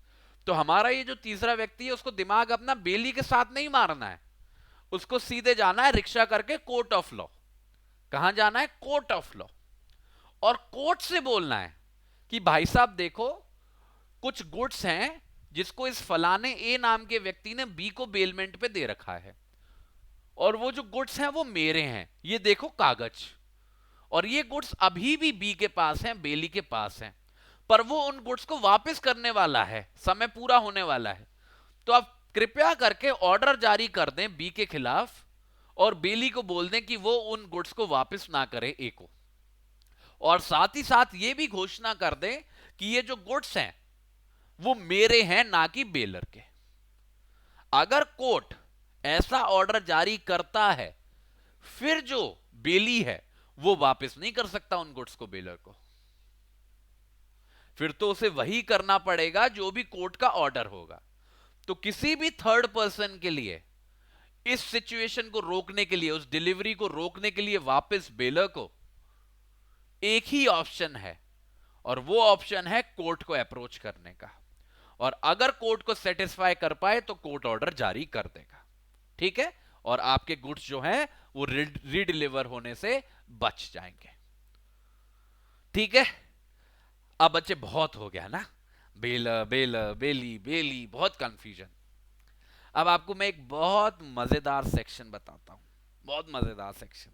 तो हमारा ये जो तीसरा व्यक्ति है उसको दिमाग अपना बेली के साथ नहीं मारना है, उसको सीधे जाना है रिक्शा करके कोर्ट ऑफ लॉ। कहां जाना है? Court of law. और कोर्ट से बोलना है कि भाई साहब देखो, कुछ गुड्स हैं जिसको इस फलाने ए नाम के व्यक्ति ने बी को बेलमेंट पे दे रखा है, और वो जो गुड्स हैं वो मेरे हैं, ये देखो कागज, और ये गुड्स अभी भी बी के पास हैं, बेली के पास हैं, पर वो उन गुड्स को वापस करने वाला है, समय पूरा होने वाला है। तो आप कृपया करके ऑर्डर जारी कर दें बी के खिलाफ, और बेली को बोल दें कि वो उन गुड्स को वापस ना करे ए को, और साथ ही साथ ये भी घोषणा कर दें कि ये जो गुड्स हैं वो मेरे हैं, ना कि बेलर के। अगर कोर्ट ऐसा ऑर्डर जारी करता है फिर जो बेली है वो वापस नहीं कर सकता उन गुड्स को बेलर को, फिर तो उसे वही करना पड़ेगा जो भी कोर्ट का ऑर्डर होगा। तो किसी भी थर्ड पर्सन के लिए इस सिचुएशन को रोकने के लिए, उस डिलीवरी को रोकने के लिए वापस बेलर को एक ही ऑप्शन है, और वो ऑप्शन है कोर्ट को अप्रोच करने का। और अगर कोर्ट को सेटिस्फाई कर पाए तो कोर्ट ऑर्डर जारी कर देगा, ठीक है, और आपके गुड्स जो हैं वो रीडिलीवर होने से बच जाएंगे। ठीक है, अब बच्चे बहुत हो गया ना, बेलर बेलर बेली बेली, बहुत कंफ्यूजन। अब आपको मैं एक बहुत मजेदार सेक्शन बताता हूं, बहुत मजेदार सेक्शन।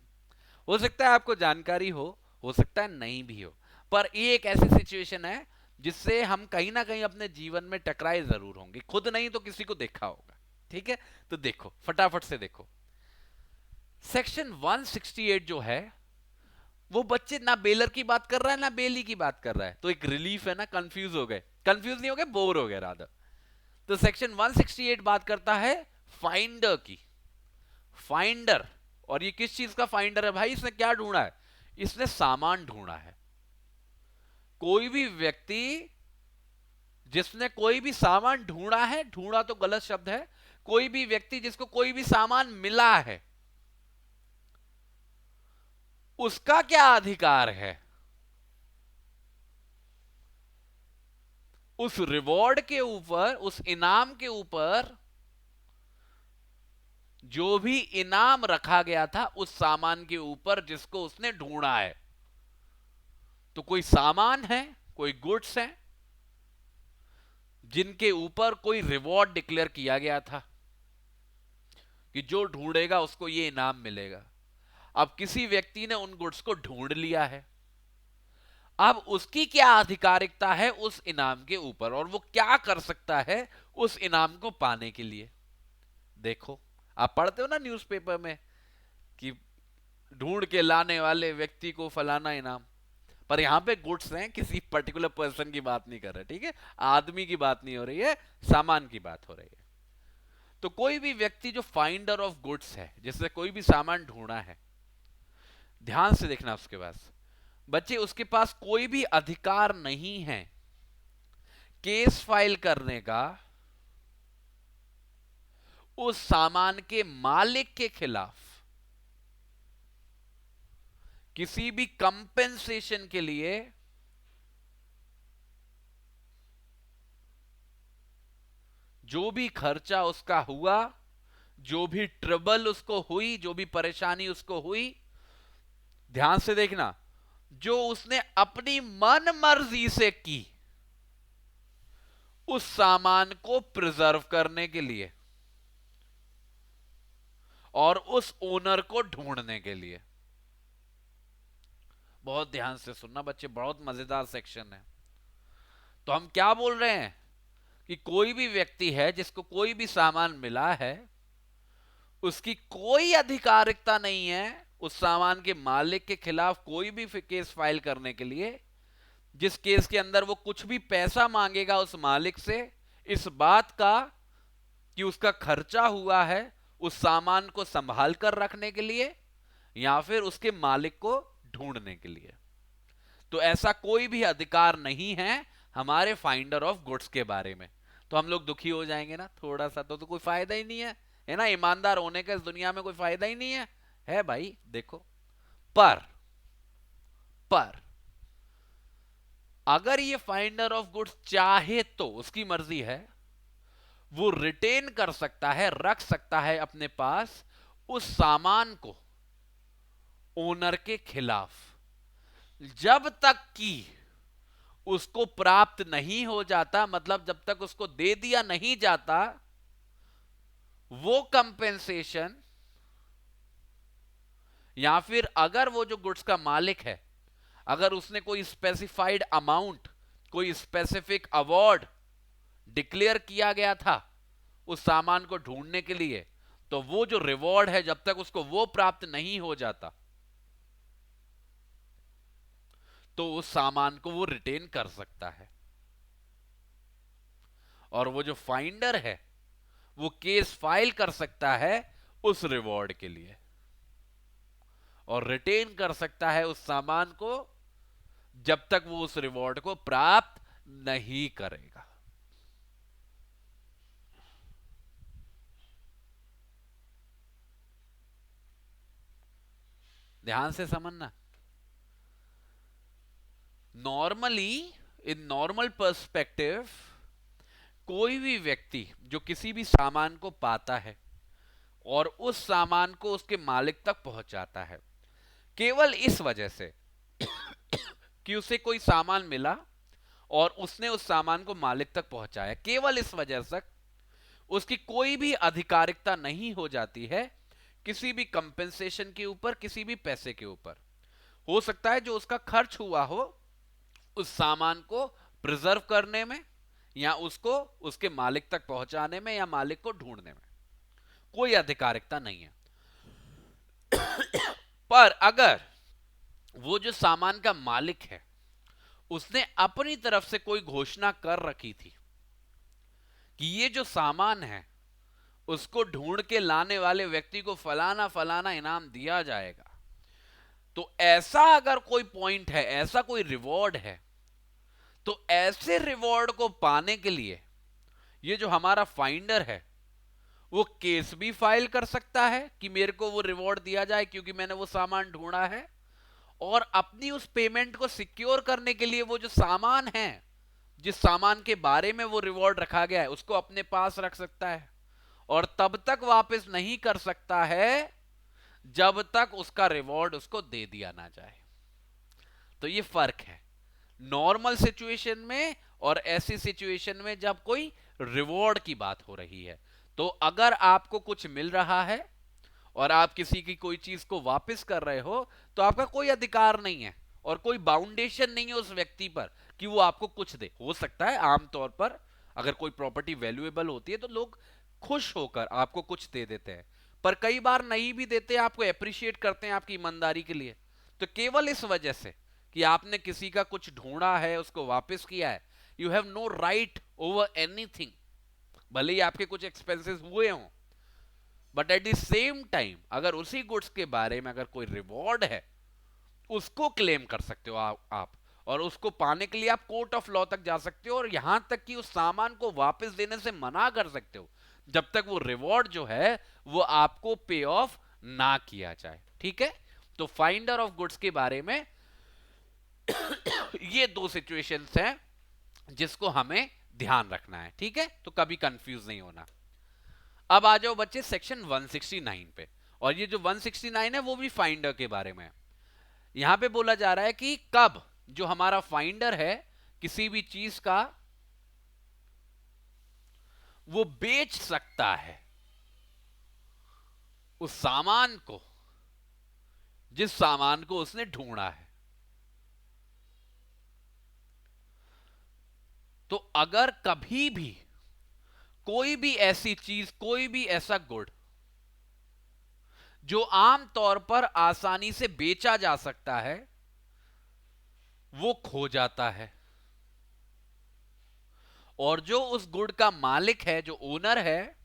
हो सकता है आपको जानकारी हो सकता है नहीं भी हो, पर ये एक ऐसी सिचुएशन है जिससे हम कहीं ना कहीं अपने जीवन में टकराए जरूर होंगे, खुद नहीं तो किसी को देखा होगा। ठीक है, तो देखो, फटाफट से देखो। सेक्शन 168 जो है वो बच्चे ना बेलर की बात कर रहा है ना बेली की बात कर रहा है, तो एक रिलीफ है ना, कंफ्यूज हो गए, कंफ्यूज नहीं हो गए, बोर हो गए रादर। तो सेक्शन 168 बात करता है फाइंडर की। फाइंडर, और ये किस चीज का फाइंडर है भाई? इसने क्या ढूंढा है? इसने सामान ढूंढा है। कोई भी व्यक्ति जिसने कोई भी सामान ढूंढा है, ढूंढा तो गलत शब्द है, कोई भी व्यक्ति जिसको कोई भी सामान मिला है, उसका क्या अधिकार है उस रिवॉर्ड के ऊपर, उस इनाम के ऊपर, जो भी इनाम रखा गया था उस सामान के ऊपर जिसको उसने ढूंढा है। तो कोई सामान है, कोई गुड्स है जिनके ऊपर कोई रिवॉर्ड डिक्लेयर किया गया था कि जो ढूंढेगा उसको ये इनाम मिलेगा। अब किसी व्यक्ति ने उन गुड्स को ढूंढ लिया है, अब उसकी क्या आधिकारिकता है उस इनाम के ऊपर, और वो क्या कर सकता है उस इनाम को पाने के लिए। देखो, आप पढ़ते हो ना न्यूज़पेपर में कि ढूंढ के लाने वाले व्यक्ति को फलाना इनाम, पर यहां पे गुड्स हैं, किसी पर्टिकुलर पर्सन की बात नहीं कर रहे, ठीक है, आदमी की बात नहीं हो रही है, सामान की बात हो रही है। तो कोई भी व्यक्ति जो फाइंडर ऑफ गुड्स है, जिसने कोई भी सामान ढूंढा है, ध्यान से देखना उसके पास बच्चे, उसके पास कोई भी अधिकार नहीं है केस फाइल करने का उस सामान के मालिक के खिलाफ किसी भी कंपेंसेशन के लिए। जो भी खर्चा उसका हुआ, जो भी ट्रबल उसको हुई, जो भी परेशानी उसको हुई, ध्यान से देखना, जो उसने अपनी मन मर्जी से की उस सामान को प्रिजर्व करने के लिए और उस ओनर को ढूंढने के लिए। बहुत ध्यान से सुनना बच्चे, बहुत मजेदार सेक्शन है। तो हम क्या बोल रहे हैं कि कोई भी व्यक्ति है जिसको कोई भी सामान मिला है, उसकी कोई अधिकारिकता नहीं है उस सामान के मालिक के खिलाफ कोई भी केस फाइल करने के लिए, जिस केस के अंदर वो कुछ भी पैसा मांगेगा उस मालिक से इस बात का कि उसका खर्चा हुआ है उस सामान को संभाल कर रखने के लिए या फिर उसके मालिक को ढूंढने के लिए। तो ऐसा कोई भी अधिकार नहीं है हमारे फाइंडर ऑफ गुड्स के बारे में। तो हम लोग दुखी हो जाएंगे ना थोड़ा सा, तो कोई फायदा ही नहीं है ना, ईमानदार होने का इस दुनिया में कोई फायदा ही नहीं है भाई। देखो, पर अगर ये फाइंडर ऑफ गुड्स चाहे तो, उसकी मर्जी है, वो रिटेन कर सकता है, रख सकता है अपने पास उस सामान को ओनर के खिलाफ, जब तक कि उसको प्राप्त नहीं हो जाता, मतलब जब तक उसको दे दिया नहीं जाता वो कंपेंसेशन, या फिर अगर वो जो गुड्स का मालिक है अगर उसने कोई स्पेसिफाइड अमाउंट, कोई स्पेसिफिक अवार्ड डिक्लेयर किया गया था उस सामान को ढूंढने के लिए, तो वो जो रिवॉर्ड है जब तक उसको वो प्राप्त नहीं हो जाता तो उस सामान को वो रिटेन कर सकता है। और वो जो फाइंडर है वो केस फाइल कर सकता है उस रिवॉर्ड के लिए और रिटेन कर सकता है उस सामान को जब तक वो उस रिवॉर्ड को प्राप्त नहीं करेगा। ध्यान से समझना। नॉर्मली, इन नॉर्मल पर्सपेक्टिव, कोई भी व्यक्ति जो किसी भी सामान को पाता है और उस सामान को उसके मालिक तक पहुंचाता है, केवल इस वजह से कि उसे कोई सामान मिला और उसने उस सामान को मालिक तक पहुंचाया, केवल इस वजह से उसकी कोई भी आधिकारिकता नहीं हो जाती है किसी भी कंपेंसेशन के ऊपर, किसी भी पैसे के ऊपर। हो सकता है जो उसका खर्च हुआ हो उस सामान को प्रिजर्व करने में, या उसको उसके मालिक तक पहुंचाने में, या मालिक को ढूंढने में, कोई आधिकारिकता नहीं है। पर अगर वो जो सामान का मालिक है उसने अपनी तरफ से कोई घोषणा कर रखी थी कि ये जो सामान है उसको ढूंढ के लाने वाले व्यक्ति को फलाना फलाना इनाम दिया जाएगा, तो ऐसा अगर कोई पॉइंट है, ऐसा कोई रिवॉर्ड है, तो ऐसे रिवॉर्ड को पाने के लिए ये जो हमारा फाइंडर है वो केस भी फाइल कर सकता है कि मेरे को वो रिवॉर्ड दिया जाए क्योंकि मैंने वो सामान ढूंढा है, और अपनी उस पेमेंट को सिक्योर करने के लिए वो जो सामान है, जिस सामान के बारे में वो रिवॉर्ड रखा गया है, उसको अपने पास रख सकता है और तब तक वापस नहीं कर सकता है जब तक उसका रिवॉर्ड उसको दे दिया ना जाए। तो ये फर्क है नॉर्मल सिचुएशन में और ऐसी सिचुएशन में जब कोई रिवॉर्ड की बात हो रही है। तो अगर आपको कुछ मिल रहा है और आप किसी की कोई चीज को वापस कर रहे हो तो आपका कोई अधिकार नहीं है और कोई बाउंडेशन नहीं है उस व्यक्ति पर कि वो आपको कुछ दे। हो सकता है आमतौर पर अगर कोई प्रॉपर्टी वैल्यूएबल होती है तो लोग खुश होकर आपको कुछ दे देते हैं, पर कई बार नहीं भी देते, आपको अप्रिशिएट करते हैं आपकी ईमानदारी के लिए। तो केवल इस वजह से कि आपने किसी का कुछ ढूंढा है, उसको वापस किया है, you have no right over anything, भले ही आपके कुछ एक्सपेंसेस हुए हों, but at the same time अगर उसी गुड्स के बारे में अगर कोई रिवॉर्ड है उसको क्लेम कर सकते हो आप, और उसको पाने के लिए आप कोर्ट ऑफ लॉ तक जा सकते हो और यहां तक कि उस सामान को वापस देने से मना कर सकते हो जब तक वो रिवॉर्ड जो है वो आपको पे ऑफ ना किया जाए। ठीक है, तो फाइंडर ऑफ गुड्स के बारे में ये दो सिचुएशंस हैं जिसको हमें ध्यान रखना है। ठीक है, तो कभी कंफ्यूज नहीं होना। अब आ जाओ बच्चे सेक्शन 169 पे, और ये जो 169 है वो भी फाइंडर के बारे में है। यहां पे बोला जा रहा है कि कब जो हमारा फाइंडर है किसी भी चीज का वो बेच सकता है उस सामान को जिस सामान को उसने ढूंढा है। तो अगर कभी भी कोई भी ऐसी चीज, कोई भी ऐसा गुड जो आम तौर पर आसानी से बेचा जा सकता है वो खो जाता है, और जो उस गुड का मालिक है, जो ओनर है,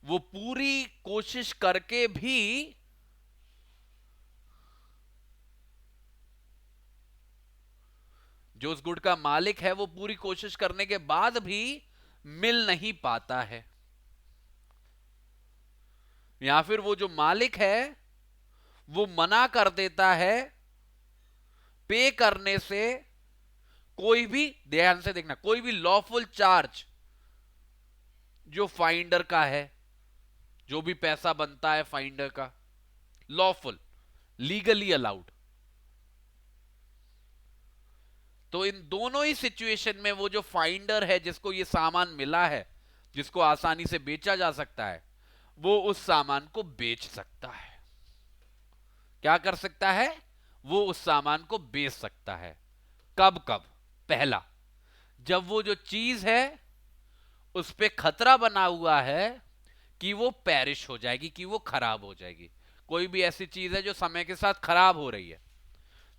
वो पूरी कोशिश करके भी जो उस गुड का मालिक है वो पूरी कोशिश करने के बाद भी मिल नहीं पाता है, या फिर वो जो मालिक है वो मना कर देता है पे करने से, कोई भी, ध्यान से देखना, कोई भी लॉफुल चार्ज जो फाइंडर का है, जो भी पैसा बनता है फाइंडर का, लॉफुल, लीगली अलाउड। तो इन दोनों ही सिचुएशन में वो जो फाइंडर है जिसको ये सामान मिला है, जिसको आसानी से बेचा जा सकता है, वो उस सामान को बेच सकता है। क्या कर सकता है? वो उस सामान को बेच सकता है। कब कब? पहला, जब वो जो चीज है उस पे खतरा बना हुआ है कि वो पेरिश हो जाएगी, कि वो खराब हो जाएगी। कोई भी ऐसी चीज है जो समय के साथ खराब हो रही है,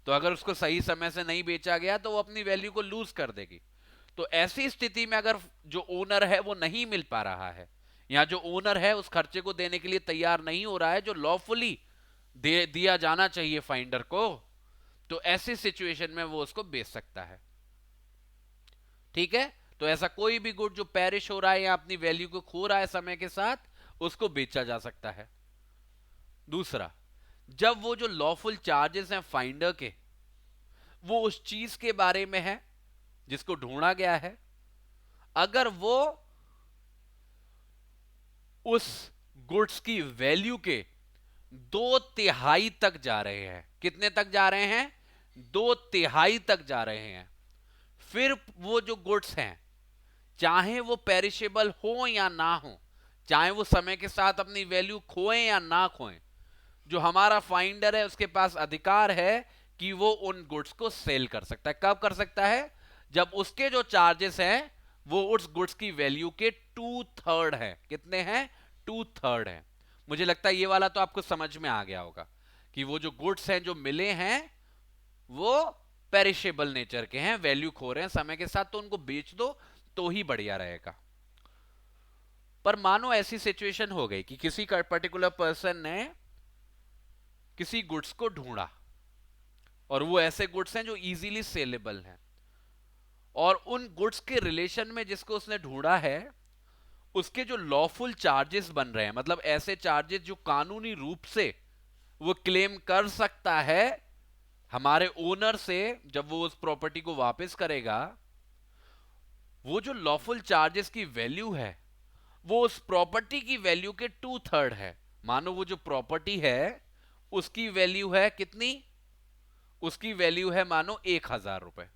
तो अगर उसको सही समय से नहीं बेचा गया तो वो अपनी वैल्यू को लूज कर देगी। तो ऐसी स्थिति में अगर जो ओनर है वो नहीं मिल पा रहा है, या जो ओनर है उस खर्चे को देने के लिए तैयार नहीं हो रहा है जो लॉफुली दिया जाना चाहिए फाइंडर को, तो ऐसी सिचुएशन में वो उसको बेच सकता है। ठीक है, तो ऐसा कोई भी गुड जो पेरिश हो रहा है या अपनी वैल्यू को खो रहा है समय के साथ, उसको बेचा जा सकता है। दूसरा, जब वो जो लॉफुल चार्जेस हैं फाइंडर के, वो उस चीज के बारे में है जिसको ढूंढा गया है, अगर वो उस गुड्स की वैल्यू के 2/3 तक जा रहे हैं, कितने तक जा रहे हैं? 2/3 तक जा रहे हैं, फिर वो जो गुड्स हैं, चाहे वो पेरिशेबल हो या ना हो, चाहे वो समय के साथ अपनी वैल्यू खोएं या ना खोएं, जो हमारा फाइंडर है उसके पास अधिकार है कि वो उन गुड्स को सेल कर सकता है। कब कर सकता है? जब उसके जो चार्जेस हैं वो उस गुड्स की वैल्यू के 2/3 है। कितने हैं? 2/3 है। मुझे लगता है ये वाला तो आपको समझ में आ गया होगा कि वो जो गुड्स हैं जो मिले हैं वो पेरिशेबल नेचर के हैं, वैल्यू खो रहे हैं समय के साथ, तो उनको बेच दो तो ही बढ़िया रहेगा। पर मानो ऐसी सिचुएशन हो गई कि किसी का पर्टिकुलर पर्सन ने किसी गुड्स को ढूंढा और वो ऐसे गुड्स हैं जो इजीली सेलेबल हैं, और उन गुड्स के रिलेशन में जिसको उसने ढूंढा है उसके जो लॉफुल चार्जेस बन रहे हैं, मतलब ऐसे चार्जेस जो कानूनी रूप से वो क्लेम कर सकता है हमारे ओनर से जब वो उस प्रॉपर्टी को वापस करेगा, वो जो लॉफुल चार्जेस की वैल्यू है वो उस प्रॉपर्टी की वैल्यू के 2/3 है। मानो वो जो प्रॉपर्टी है उसकी वैल्यू है कितनी? उसकी वैल्यू है मानो 1,000 रुपए,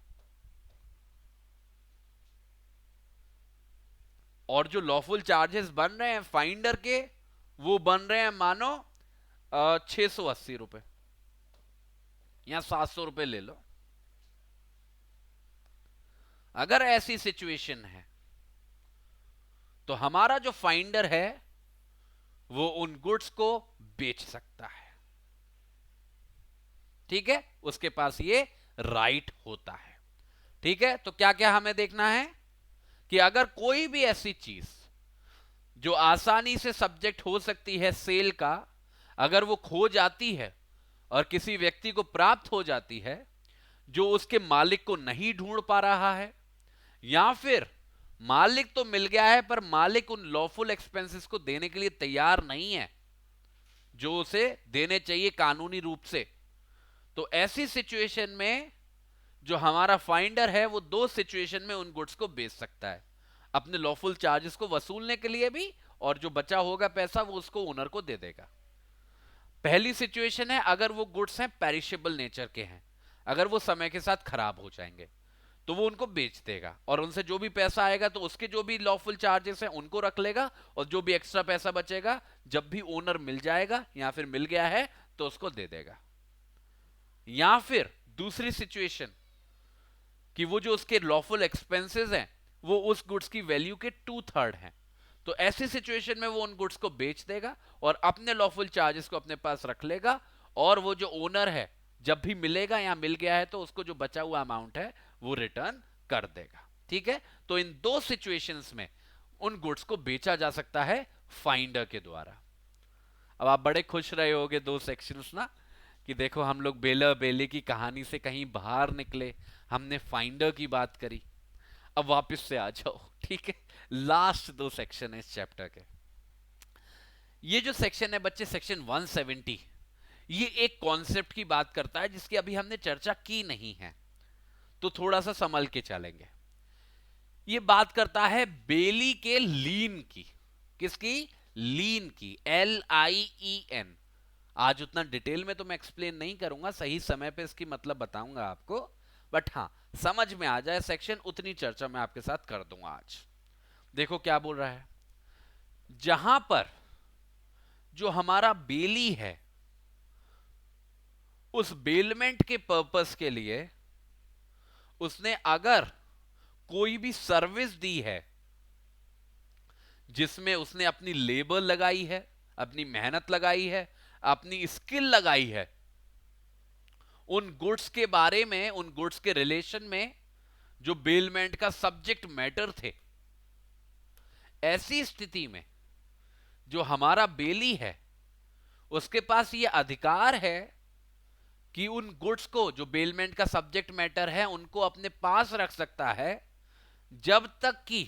और जो लॉफुल चार्जेस बन रहे हैं फाइंडर के वो बन रहे हैं मानो 680 रुपए या 700 रुपए ले लो। अगर ऐसी सिचुएशन है तो हमारा जो फाइंडर है वो उन गुड्स को बेच सकता है। ठीक है, उसके पास ये राइट होता है। ठीक है, तो क्या क्या हमें देखना है कि अगर कोई भी ऐसी चीज जो आसानी से सब्जेक्ट हो सकती है सेल का, अगर वो खो जाती है और किसी व्यक्ति को प्राप्त हो जाती है जो उसके मालिक को नहीं ढूंढ पा रहा है, या फिर मालिक तो मिल गया है पर मालिक उन लॉफुल एक्सपेंसेस को देने के लिए तैयार नहीं है जो उसे देने चाहिए कानूनी रूप से, तो ऐसी सिचुएशन में जो हमारा फाइंडर है वो दो सिचुएशन में उन गुड्स को बेच सकता है, अपने लॉफुल चार्जेस को वसूलने के लिए भी, और जो बचा होगा पैसा वो उसको ओनर को दे देगा। पहली सिचुएशन है अगर वो गुड्स हैं पेरिशेबल नेचर के हैं, अगर वो समय के साथ खराब हो जाएंगे तो वो उनको बेच देगा और उनसे जो भी पैसा आएगा तो उसके जो भी लॉफुल चार्जेस हैं उनको रख लेगा, और जो भी एक्स्ट्रा पैसा बचेगा जब भी ओनर मिल जाएगा या फिर मिल गया है तो उसको दे देगा। या फिर दूसरी सिचुएशन कि वो जो उसके लॉफुल एक्सपेंसेस हैं वो उस गुड्स की वैल्यू के 2/3 हैं, तो ऐसी सिचुएशन में वो उन गुड्स को बेच देगा और अपने लॉफुल चार्जेस को अपने पास रख लेगा, और वो जो ओनर है जब भी मिलेगा या मिल गया है तो उसको जो बचा हुआ अमाउंट है वो रिटर्न कर देगा। ठीक है, तो इन दो सिचुएशंस में उन गुड्स को बेचा जा सकता है फाइंडर के द्वारा। अब आप बड़े खुश रहे होगे दो सेक्शंस ना, कि देखो हम लोग बेलर बेले की कहानी से कहीं बाहर निकले, हमने फाइंडर की बात करी। अब वापस से आ जाओ, ठीक है, लास्ट दो सेक्शन है इस चैप्टर के। ये जो सेक्शन है बच्चे, सेक्शन 170, ये एक कॉन्सेप्ट की बात करता है जिसकी अभी हमने चर्चा की नहीं है, तो थोड़ा सा संभल के चलेंगे। ये बात करता है बेली के लीन की। किसकी? लीन की, LIEN। आज उतना डिटेल में तो मैं एक्सप्लेन नहीं करूंगा, सही समय पे इसकी मतलब बताऊंगा आपको, बट हाँ समझ में आ जाए सेक्शन उतनी चर्चा मैं आपके साथ कर दूंगा आज। देखो क्या बोल रहा है, जहां पर जो हमारा बेली है उस बेलमेंट के पर्पस के लिए उसने अगर कोई भी सर्विस दी है जिसमें उसने अपनी लेबर लगाई है, अपनी मेहनत लगाई है, अपनी स्किल लगाई है, उन गुड्स के बारे में, उन गुड्स के रिलेशन में जो बेलमेंट का सब्जेक्ट मैटर थे, ऐसी स्थिति में जो हमारा बेली है उसके पास यह अधिकार है कि उन गुड्स को जो बेलमेंट का सब्जेक्ट मैटर है उनको अपने पास रख सकता है जब तक कि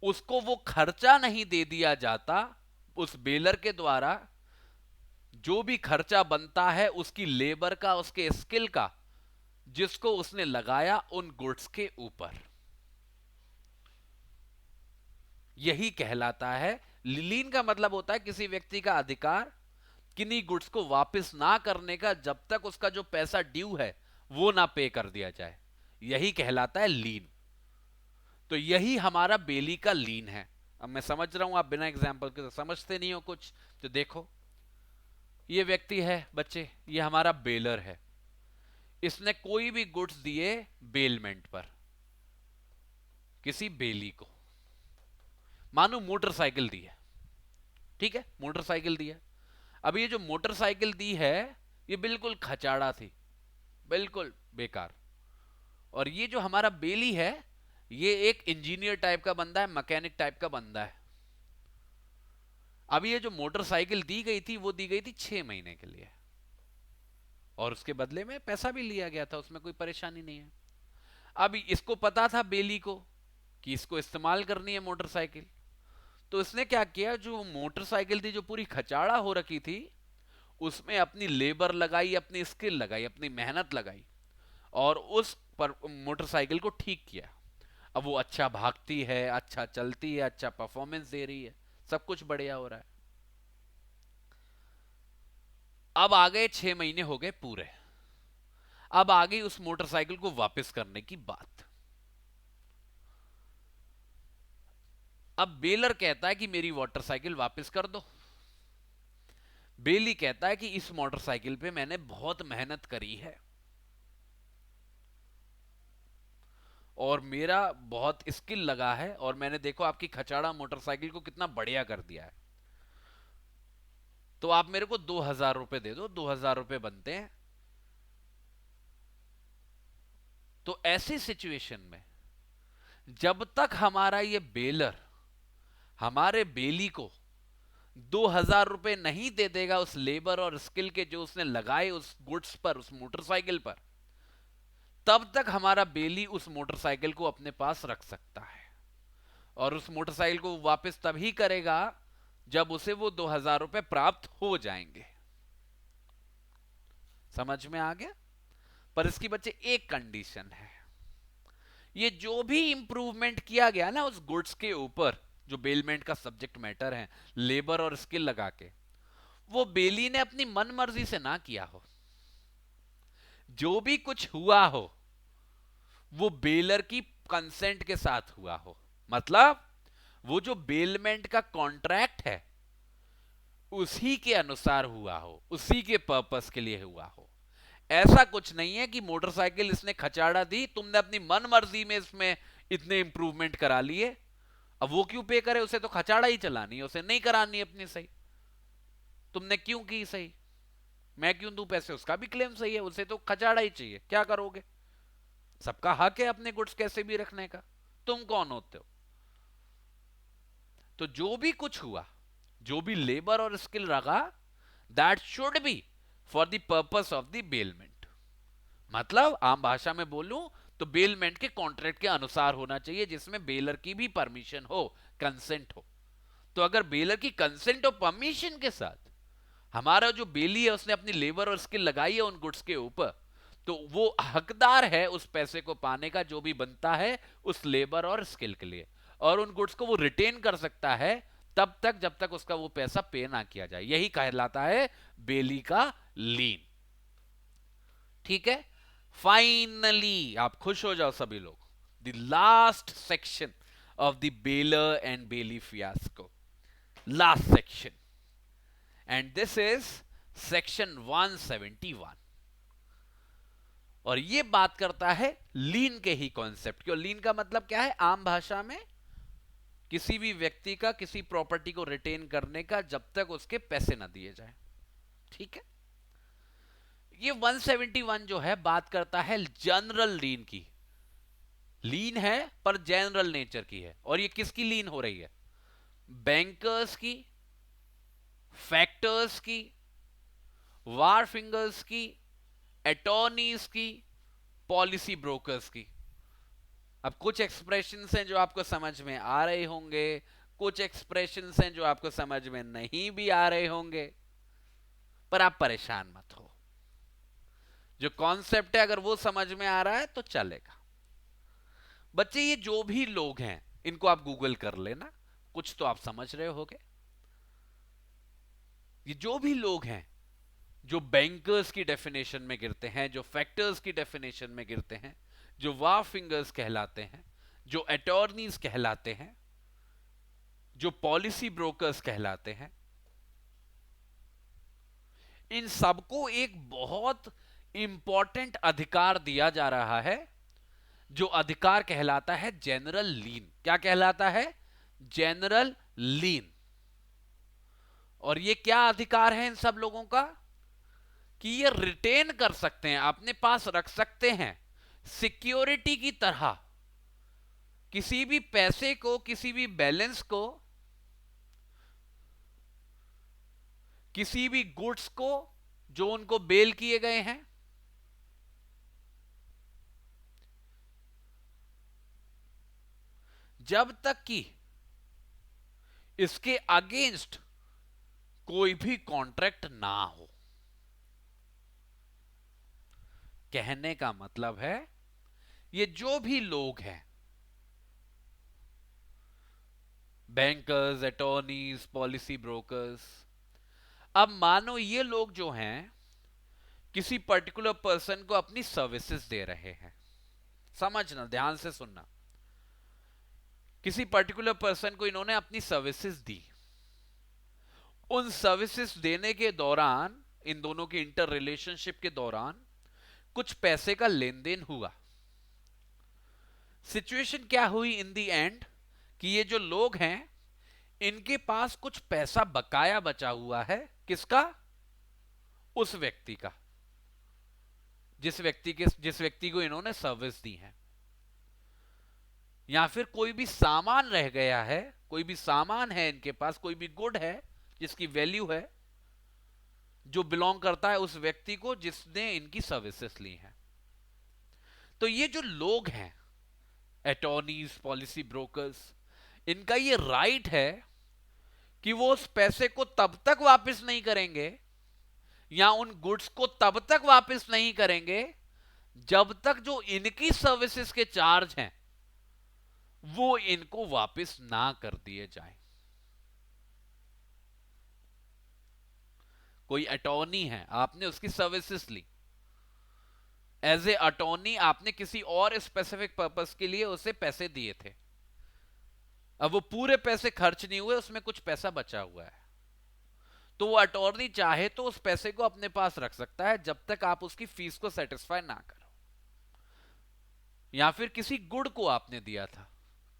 उसको वो खर्चा नहीं दे दिया जाता उस बेलर के द्वारा जो भी खर्चा बनता है उसकी लेबर का, उसके स्किल का, जिसको उसने लगाया उन गुड्स के ऊपर, यही कहलाता है लीन। का मतलब होता है किसी व्यक्ति का अधिकार किन्हीं गुड्स को वापस ना करने का, जब तक उसका जो पैसा ड्यू है वो ना पे कर दिया जाए, यही कहलाता है लीन। तो यही हमारा बेली का लीन है। अब मैं समझ रहा हूं आप बिना एग्जाम्पल के तो समझते नहीं हो कुछ। तो देखो, ये व्यक्ति है बच्चे, ये हमारा बेलर है। इसने कोई भी गुड्स दिए बेलमेंट पर किसी बेली को, मानो मोटरसाइकिल दी है, ठीक है, मोटरसाइकिल दी है। अब ये जो मोटरसाइकिल दी है ये बिल्कुल खचाड़ा थी, बिल्कुल बेकार। और ये जो हमारा बेली है ये एक इंजीनियर टाइप का बंदा है, मैकेनिक टाइप का बंदा है। अब ये जो मोटरसाइकिल दी गई थी वो दी गई थी 6 महीने के लिए, और उसके बदले में पैसा भी लिया गया था, उसमें कोई परेशानी नहीं है। अब इसको पता था बेली को कि इसको इस्तेमाल करनी है मोटरसाइकिल, तो इसने क्या किया, जो मोटरसाइकिल थी जो पूरी खचाड़ा हो रखी थी उसमें अपनी लेबर लगाई, अपनी स्किल लगाई, अपनी मेहनत लगाई, और उस पर मोटरसाइकिल को ठीक किया। अब वो अच्छा भागती है, अच्छा चलती है, अच्छा परफॉर्मेंस दे रही है, सब कुछ बढ़िया हो रहा है। अब आ गए 6 महीने हो गए पूरे। अब आ गई उस मोटरसाइकिल को वापस करने की बात। अब बेलर कहता है कि मेरी मोटरसाइकिल वापस कर दो। बेली कहता है कि इस मोटरसाइकिल पे मैंने बहुत मेहनत करी है और मेरा बहुत स्किल लगा है, और मैंने देखो आपकी खचाड़ा मोटरसाइकिल को कितना बढ़िया कर दिया है, तो आप मेरे को 2,000 रुपए दे दो, 2,000 रुपए बनते हैं। तो ऐसी सिचुएशन में जब तक हमारा ये बेलर हमारे बेली को 2,000 रुपए नहीं दे देगा उस लेबर और स्किल के जो उसने लगाए उस गुड्स पर, उस मोटरसाइकिल पर, तब तक हमारा बेली उस मोटरसाइकिल को अपने पास रख सकता है। और उस मोटरसाइकिल को वापस तभी करेगा जब उसे वो 2,000 रुपए प्राप्त हो जाएंगे। समझ में आ गया? पर इसकी बच्चे एक कंडीशन है, ये जो भी इंप्रूवमेंट किया गया ना उस गुड्स के ऊपर, जो बेलमेंट का सब्जेक्ट मैटर है, लेबर और स्किल लगा के, वो बेली ने अपनी मन मर्जी से ना किया हो। जो भी कुछ हुआ हो वो बेलर की कंसेंट के साथ हुआ हो। मतलब वो जो बेलमेंट का कॉन्ट्रैक्ट है उसी के अनुसार हुआ हो, उसी के पर्पस के लिए हुआ हो। ऐसा कुछ नहीं है कि मोटरसाइकिल इसने खचाड़ा दी, तुमने अपनी मन मर्जी में इसमें इतने इंप्रूवमेंट करा लिए, अब वो क्यों पे करे, उसे तो खचाड़ा ही चलानी है, उसे नहीं करानी अपनी सही। तुमने क्यों की सही, मैं क्यों दूं पैसे, उसका भी क्लेम सही है, उसे तो खचाड़ा ही चाहिए, क्या करोगे? सबका हक है अपने गुड्स कैसे भी रखने का, तुम कौन होते हो? तो जो भी कुछ हुआ, जो भी लेबर और स्किल लगा, that should be for the purpose of the bailment. मतलब आम भाषा में बोलूं तो बेलमेंट के कॉन्ट्रैक्ट के अनुसार होना चाहिए, जिसमें बेलर की भी परमिशन हो, कंसेंट हो। तो अगर बेलर की कंसेंट और परमिशन के साथ हमारा जो बेली है उसने अपनी लेबर और स्किल लगाई है उन गुड्स के ऊपर, तो वो हकदार है उस पैसे को पाने का जो भी बनता है उस लेबर और स्किल के लिए, और उन गुड्स को वो रिटेन कर सकता है तब तक जब तक उसका वो पैसा पे ना किया जाए। यही कहलाता है बेली का लीन। ठीक है, फाइनली आप खुश हो जाओ सभी लोग, the last section of the bailor and bailee fiasco, last section, and this is section 171। और ये बात करता है लीन के ही कॉन्सेप्ट की। और लीन का मतलब क्या है आम भाषा में? किसी भी व्यक्ति का किसी प्रॉपर्टी को रिटेन करने का जब तक उसके पैसे ना दिए जाए। ठीक है, ये 171 जो है बात करता है जनरल लीन की। लीन है पर जनरल नेचर की है, और ये किसकी लीन हो रही है? बैंकर्स की, फैक्टर्स की, वार फिंगर्स की, अटॉर्नीज की, पॉलिसी ब्रोकर्स की। अब कुछ एक्सप्रेशंस हैं जो आपको समझ में आ रहे होंगे, कुछ एक्सप्रेशंस हैं जो आपको समझ में नहीं भी आ रहे होंगे। पर आप परेशान मत हो, जो कॉन्सेप्ट है अगर वो समझ में आ रहा है तो चलेगा। बच्चे ये जो भी लोग हैं इनको आप गूगल कर लेना, कुछ तो आप समझ रहे होगे। ये जो भी लोग हैं जो बैंकर्स की डेफिनेशन में गिरते हैं, जो फैक्टर्स की डेफिनेशन में गिरते हैं, जो वार फिंगर्स कहलाते हैं, जो अटॉर्नीज कहलाते हैं, जो पॉलिसी ब्रोकर्स कहलाते हैं, इन सबको एक बहुत इंपॉर्टेंट अधिकार दिया जा रहा है, जो अधिकार कहलाता है जनरल लीन। क्या कहलाता है? जनरल लीन। और ये क्या अधिकार है इन सब लोगों का? कि ये रिटेन कर सकते हैं, अपने पास रख सकते हैं सिक्योरिटी की तरह किसी भी पैसे को, किसी भी बैलेंस को, किसी भी गुड्स को जो उनको बेल किए गए हैं, जब तक कि इसके अगेंस्ट कोई भी कॉन्ट्रैक्ट ना हो। कहने का मतलब है ये जो भी लोग हैं, बैंकर्स, अटॉर्नीज, पॉलिसी ब्रोकर्स, अब मानो ये लोग जो हैं किसी पर्टिकुलर पर्सन को अपनी सर्विसेज दे रहे हैं। समझना, ध्यान से सुनना। किसी पर्टिकुलर पर्सन को इन्होंने अपनी सर्विसेज दी। उन सर्विसेज देने के दौरान, इन दोनों की इंटर रिलेशनशिप के दौरान कुछ पैसे का लेन देन हुआ। सिचुएशन क्या हुई इन दी एंड? कि ये जो लोग हैं इनके पास कुछ पैसा बकाया बचा हुआ है। किसका? उस व्यक्ति का, जिस व्यक्ति को इन्होंने सर्विस दी है। या फिर कोई भी सामान रह गया है, कोई भी सामान है इनके पास, कोई भी गुड है जिसकी वैल्यू है, जो बिलोंग करता है उस व्यक्ति को जिसने इनकी सर्विसेज ली हैं। तो ये जो लोग हैं, अटॉर्नीज, पॉलिसी ब्रोकर्स, इनका ये राइट है कि वो उस पैसे को तब तक वापस नहीं करेंगे या उन गुड्स को तब तक वापस नहीं करेंगे जब तक जो इनकी सर्विसेज के चार्ज हैं वो इनको वापस ना कर दिए जाए। कोई अटॉर्नी है, आपने उसकी सर्विसेज ली, एज ए अटॉर्नी आपने किसी और स्पेसिफिक पर्पस के लिए उसे पैसे दिए थे। अब वो पूरे पैसे खर्च नहीं हुए, उसमें कुछ पैसा बचा हुआ है, तो वो अटॉर्नी चाहे तो उस पैसे को अपने पास रख सकता है जब तक आप उसकी फीस को सेटिस्फाई ना करो। या फिर किसी गुड को आपने दिया था,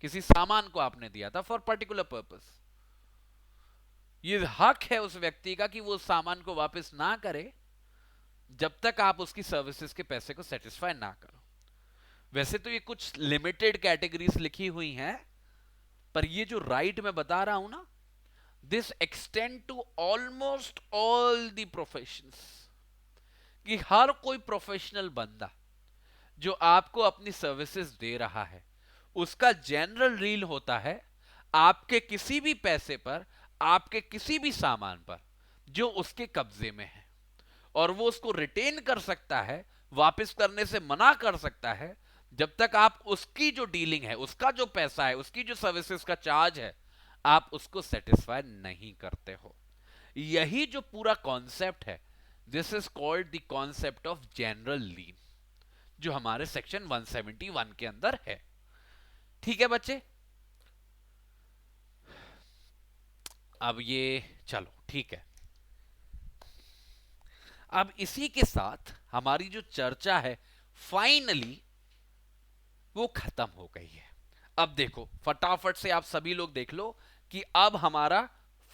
किसी सामान को आपने दिया था फॉर पर्टिकुलर पर्पस, ये हक है उस व्यक्ति का कि वो उस सामान को वापस ना करे जब तक आप उसकी सर्विसेज के पैसे को सेटिस्फाई ना करो। वैसे तो ये कुछ लिमिटेड कैटेगरीज लिखी हुई हैं, पर ये जो राइट मैं बता रहा हूं ना, this extend to almost all the professions, कि हर कोई प्रोफेशनल बंदा जो आपको अपनी सर्विसेज दे रहा है उसका जनरल रील होता है आपके किसी भी पैसे पर, आपके किसी भी सामान पर जो उसके कब्जे में है, और वो उसको रिटेन कर सकता है, वापस करने से मना कर सकता है जब तक आप उसकी जो डीलिंग है, उसका जो पैसा है, उसकी जो सर्विसेज का चार्ज है, आप उसको सेटिस्फाई नहीं करते हो। यही जो पूरा कॉन्सेप्ट है, this is called the concept of general lien, जो हमारे सेक्शन 171 के अंदर है। ठीक है बच्चे? अब ये चलो ठीक है। अब इसी के साथ हमारी जो चर्चा है फाइनली वो खत्म हो गई है। अब देखो फटाफट से आप सभी लोग देख लो कि अब हमारा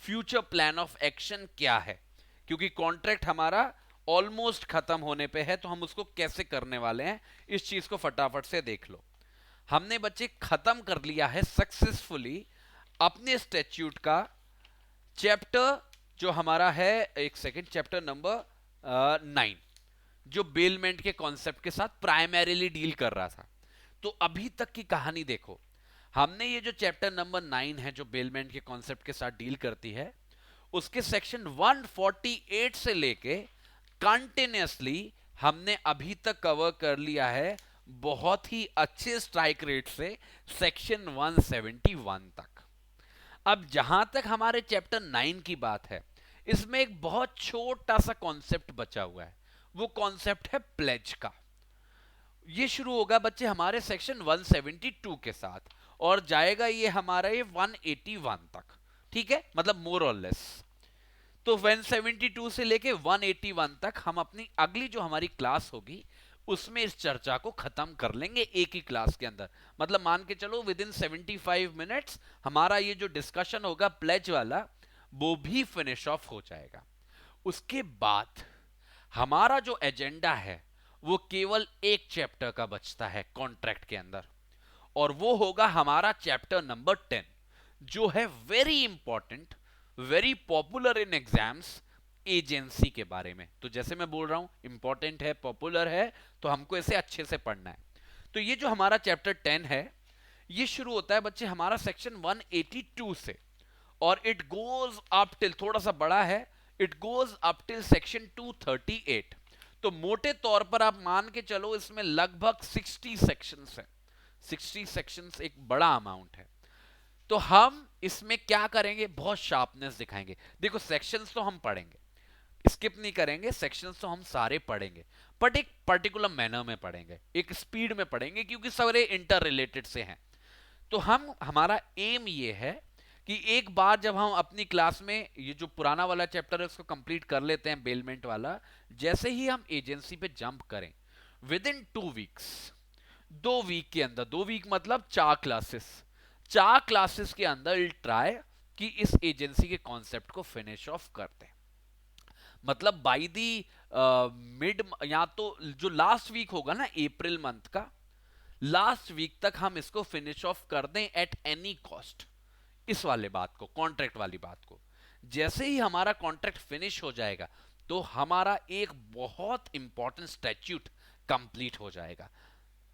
फ्यूचर प्लान ऑफ एक्शन क्या है, क्योंकि कॉन्ट्रैक्ट हमारा ऑलमोस्ट खत्म होने पे है, तो हम उसको कैसे करने वाले हैं इस चीज को फटाफट से देख लो। हमने बच्चे खत्म कर लिया है सक्सेसफुली अपने स्टैट्यूट का चैप्टर, जो हमारा है, एक सेकेंड, चैप्टर नंबर 9, जो बेलमेंट के कॉन्सेप्ट के साथ प्राइमरीली डील कर रहा था। तो अभी तक की कहानी देखो, हमने ये जो चैप्टर नंबर 9 है जो बेलमेंट के कॉन्सेप्ट के साथ डील करती है, उसके सेक्शन 148 से लेके कंटिन्यूसली हमने अभी तक कवर कर लिया है बहुत ही अच्छे स्ट्राइक रेट से सेक्शन 171 तक। अब जहां तक हमारे चैप्टर 9 की बात है, इसमें एक बहुत छोटा सा कॉन्सेप्ट बचा हुआ है। वो कॉन्सेप्ट है प्लेज का। ये शुरू होगा बच्चे हमारे सेक्शन 172 के साथ और जाएगा ये हमारा ये 181 तक। ठीक है, मतलब मोर और लेस। तो 172 से लेके 181 तक हम अपनी अगली जो हमारी क्लास होगी उसमें इस चर्चा को खत्म कर लेंगे एक ही क्लास के अंदर। मतलब मान के चलो विद इन 75 मिनट्स हमारा ये जो डिस्कशन होगा प्लेज वाला वो भी फिनिश ऑफ हो जाएगा। उसके बाद हमारा जो एजेंडा है वो केवल एक चैप्टर का बचता है कॉन्ट्रैक्ट के अंदर, और वो होगा हमारा चैप्टर नंबर 10 जो है very important, very popular in exams, agency के बारे में। तो जैसे मैं बोल रहा हूं इंपॉर्टेंट है, पॉपुलर है, तो हमको इसे अच्छे से पढ़ना है। तो ये जो हमारा चैप्टर 10 है ये शुरू होता है बच्चे हमारा सेक्शन 182 से और इट गोज अप टिल, थोड़ा सा बड़ा है, it goes up till section 238। तो मोटे तौर पर आप मान के चलो इसमें लगभग 60 सेक्शंस है। 60 सेक्शंस एक बड़ा अमाउंट है। तो हम इसमें क्या करेंगे, बहुत शार्पनेस दिखाएंगे। देखो सेक्शंस तो हम पढ़ेंगे, स्किप नहीं करेंगे, सेक्शंस तो हम सारे पढ़ेंगे, बट एक पर्टिकुलर मैनर में पढ़ेंगे, एक स्पीड में पढ़ेंगे, क्योंकि सारे इंटर रिलेटेड से हैं। तो हमारा एम ये है कि एक बार जब हम अपनी क्लास में ये जो पुराना वाला चैप्टर है उसको कंप्लीट कर लेते हैं, बेलमेंट वाला, जैसे ही हम एजेंसी पे जंप करें विद इन 2 वीक्स, 2 वीक के अंदर, 2 वीक मतलब 4 क्लासेस, 4 क्लासेस के अंदर ट्राई कि इस एजेंसी के कॉन्सेप्ट को फिनिश ऑफ करते हैं। मतलब बाई दी मिड, या तो जो लास्ट वीक होगा ना अप्रैल मंथ का, लास्ट वीक तक हम इसको फिनिश ऑफ कर दें एट एनी कॉस्ट। इस वाले बात को, कॉन्ट्रैक्ट वाली बात को, जैसे ही हमारा कॉन्ट्रैक्ट फिनिश हो जाएगा तो हमारा एक बहुत इंपॉर्टेंट स्टैट्यूट कंप्लीट हो जाएगा।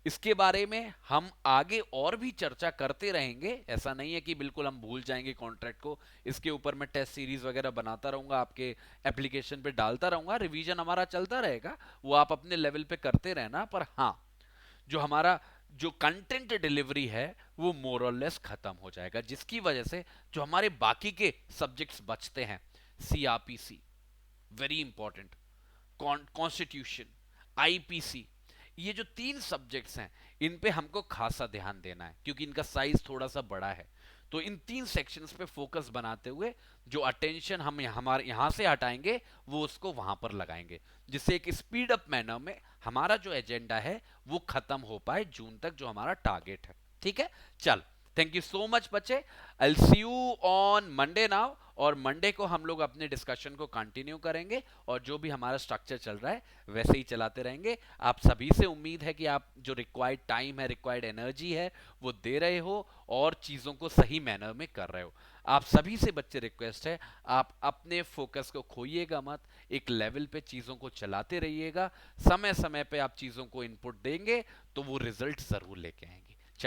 इसके बारे में हम आगे और भी चर्चा करते रहेंगे। ऐसा नहीं है कि बिल्कुल हम भूल जाएंगे कॉन्ट्रैक्ट को। इसके ऊपर मैं टेस्ट सीरीज वगैरह बनाता रहूंगा, आपके एप्लीकेशन पे डालता रहूंगा, रिवीजन हमारा चलता रहेगा, वो आप अपने लेवल पे करते रहना। पर हाँ, जो हमारा जो कंटेंट डिलीवरी है वो मोर और लेस खत्म हो जाएगा, जिसकी वजह से जो हमारे बाकी के सब्जेक्ट्स बचते हैं, CrPC very important, constitution, IPC, ये जो 3 सब्जेक्ट्स हैं इन पे हमको खासा ध्यान देना है क्योंकि इनका साइज थोड़ा सा बड़ा है। तो इन 3 सेक्शंस पे फोकस बनाते हुए जो अटेंशन हम हमारे यहां से हटाएंगे वो उसको वहां पर लगाएंगे, जिससे एक स्पीड अप मैनर में हमारा जो एजेंडा है वो खत्म हो पाए जून तक, जो हमारा टारगेट है। ठीक है, चल, थैंक यू सो मच बच्चे। आई सी यू ऑन मंडे नाउ, और मंडे को हम लोग अपने डिस्कशन को कंटिन्यू करेंगे और जो भी हमारा स्ट्रक्चर चल रहा है वैसे ही चलाते रहेंगे। आप सभी से उम्मीद है कि आप जो रिक्वायर्ड टाइम है, रिक्वायर्ड एनर्जी है, वो दे रहे हो और चीज़ों को सही मैनर में कर रहे हो। आप सभी से बच्चे रिक्वेस्ट है, आप अपने फोकस को खोइएगा मत, एक लेवल पे चीज़ों को चलाते रहिएगा। समय समय पे आप चीज़ों को इनपुट देंगे तो वो रिजल्ट ज़रूर लेके आएंगे।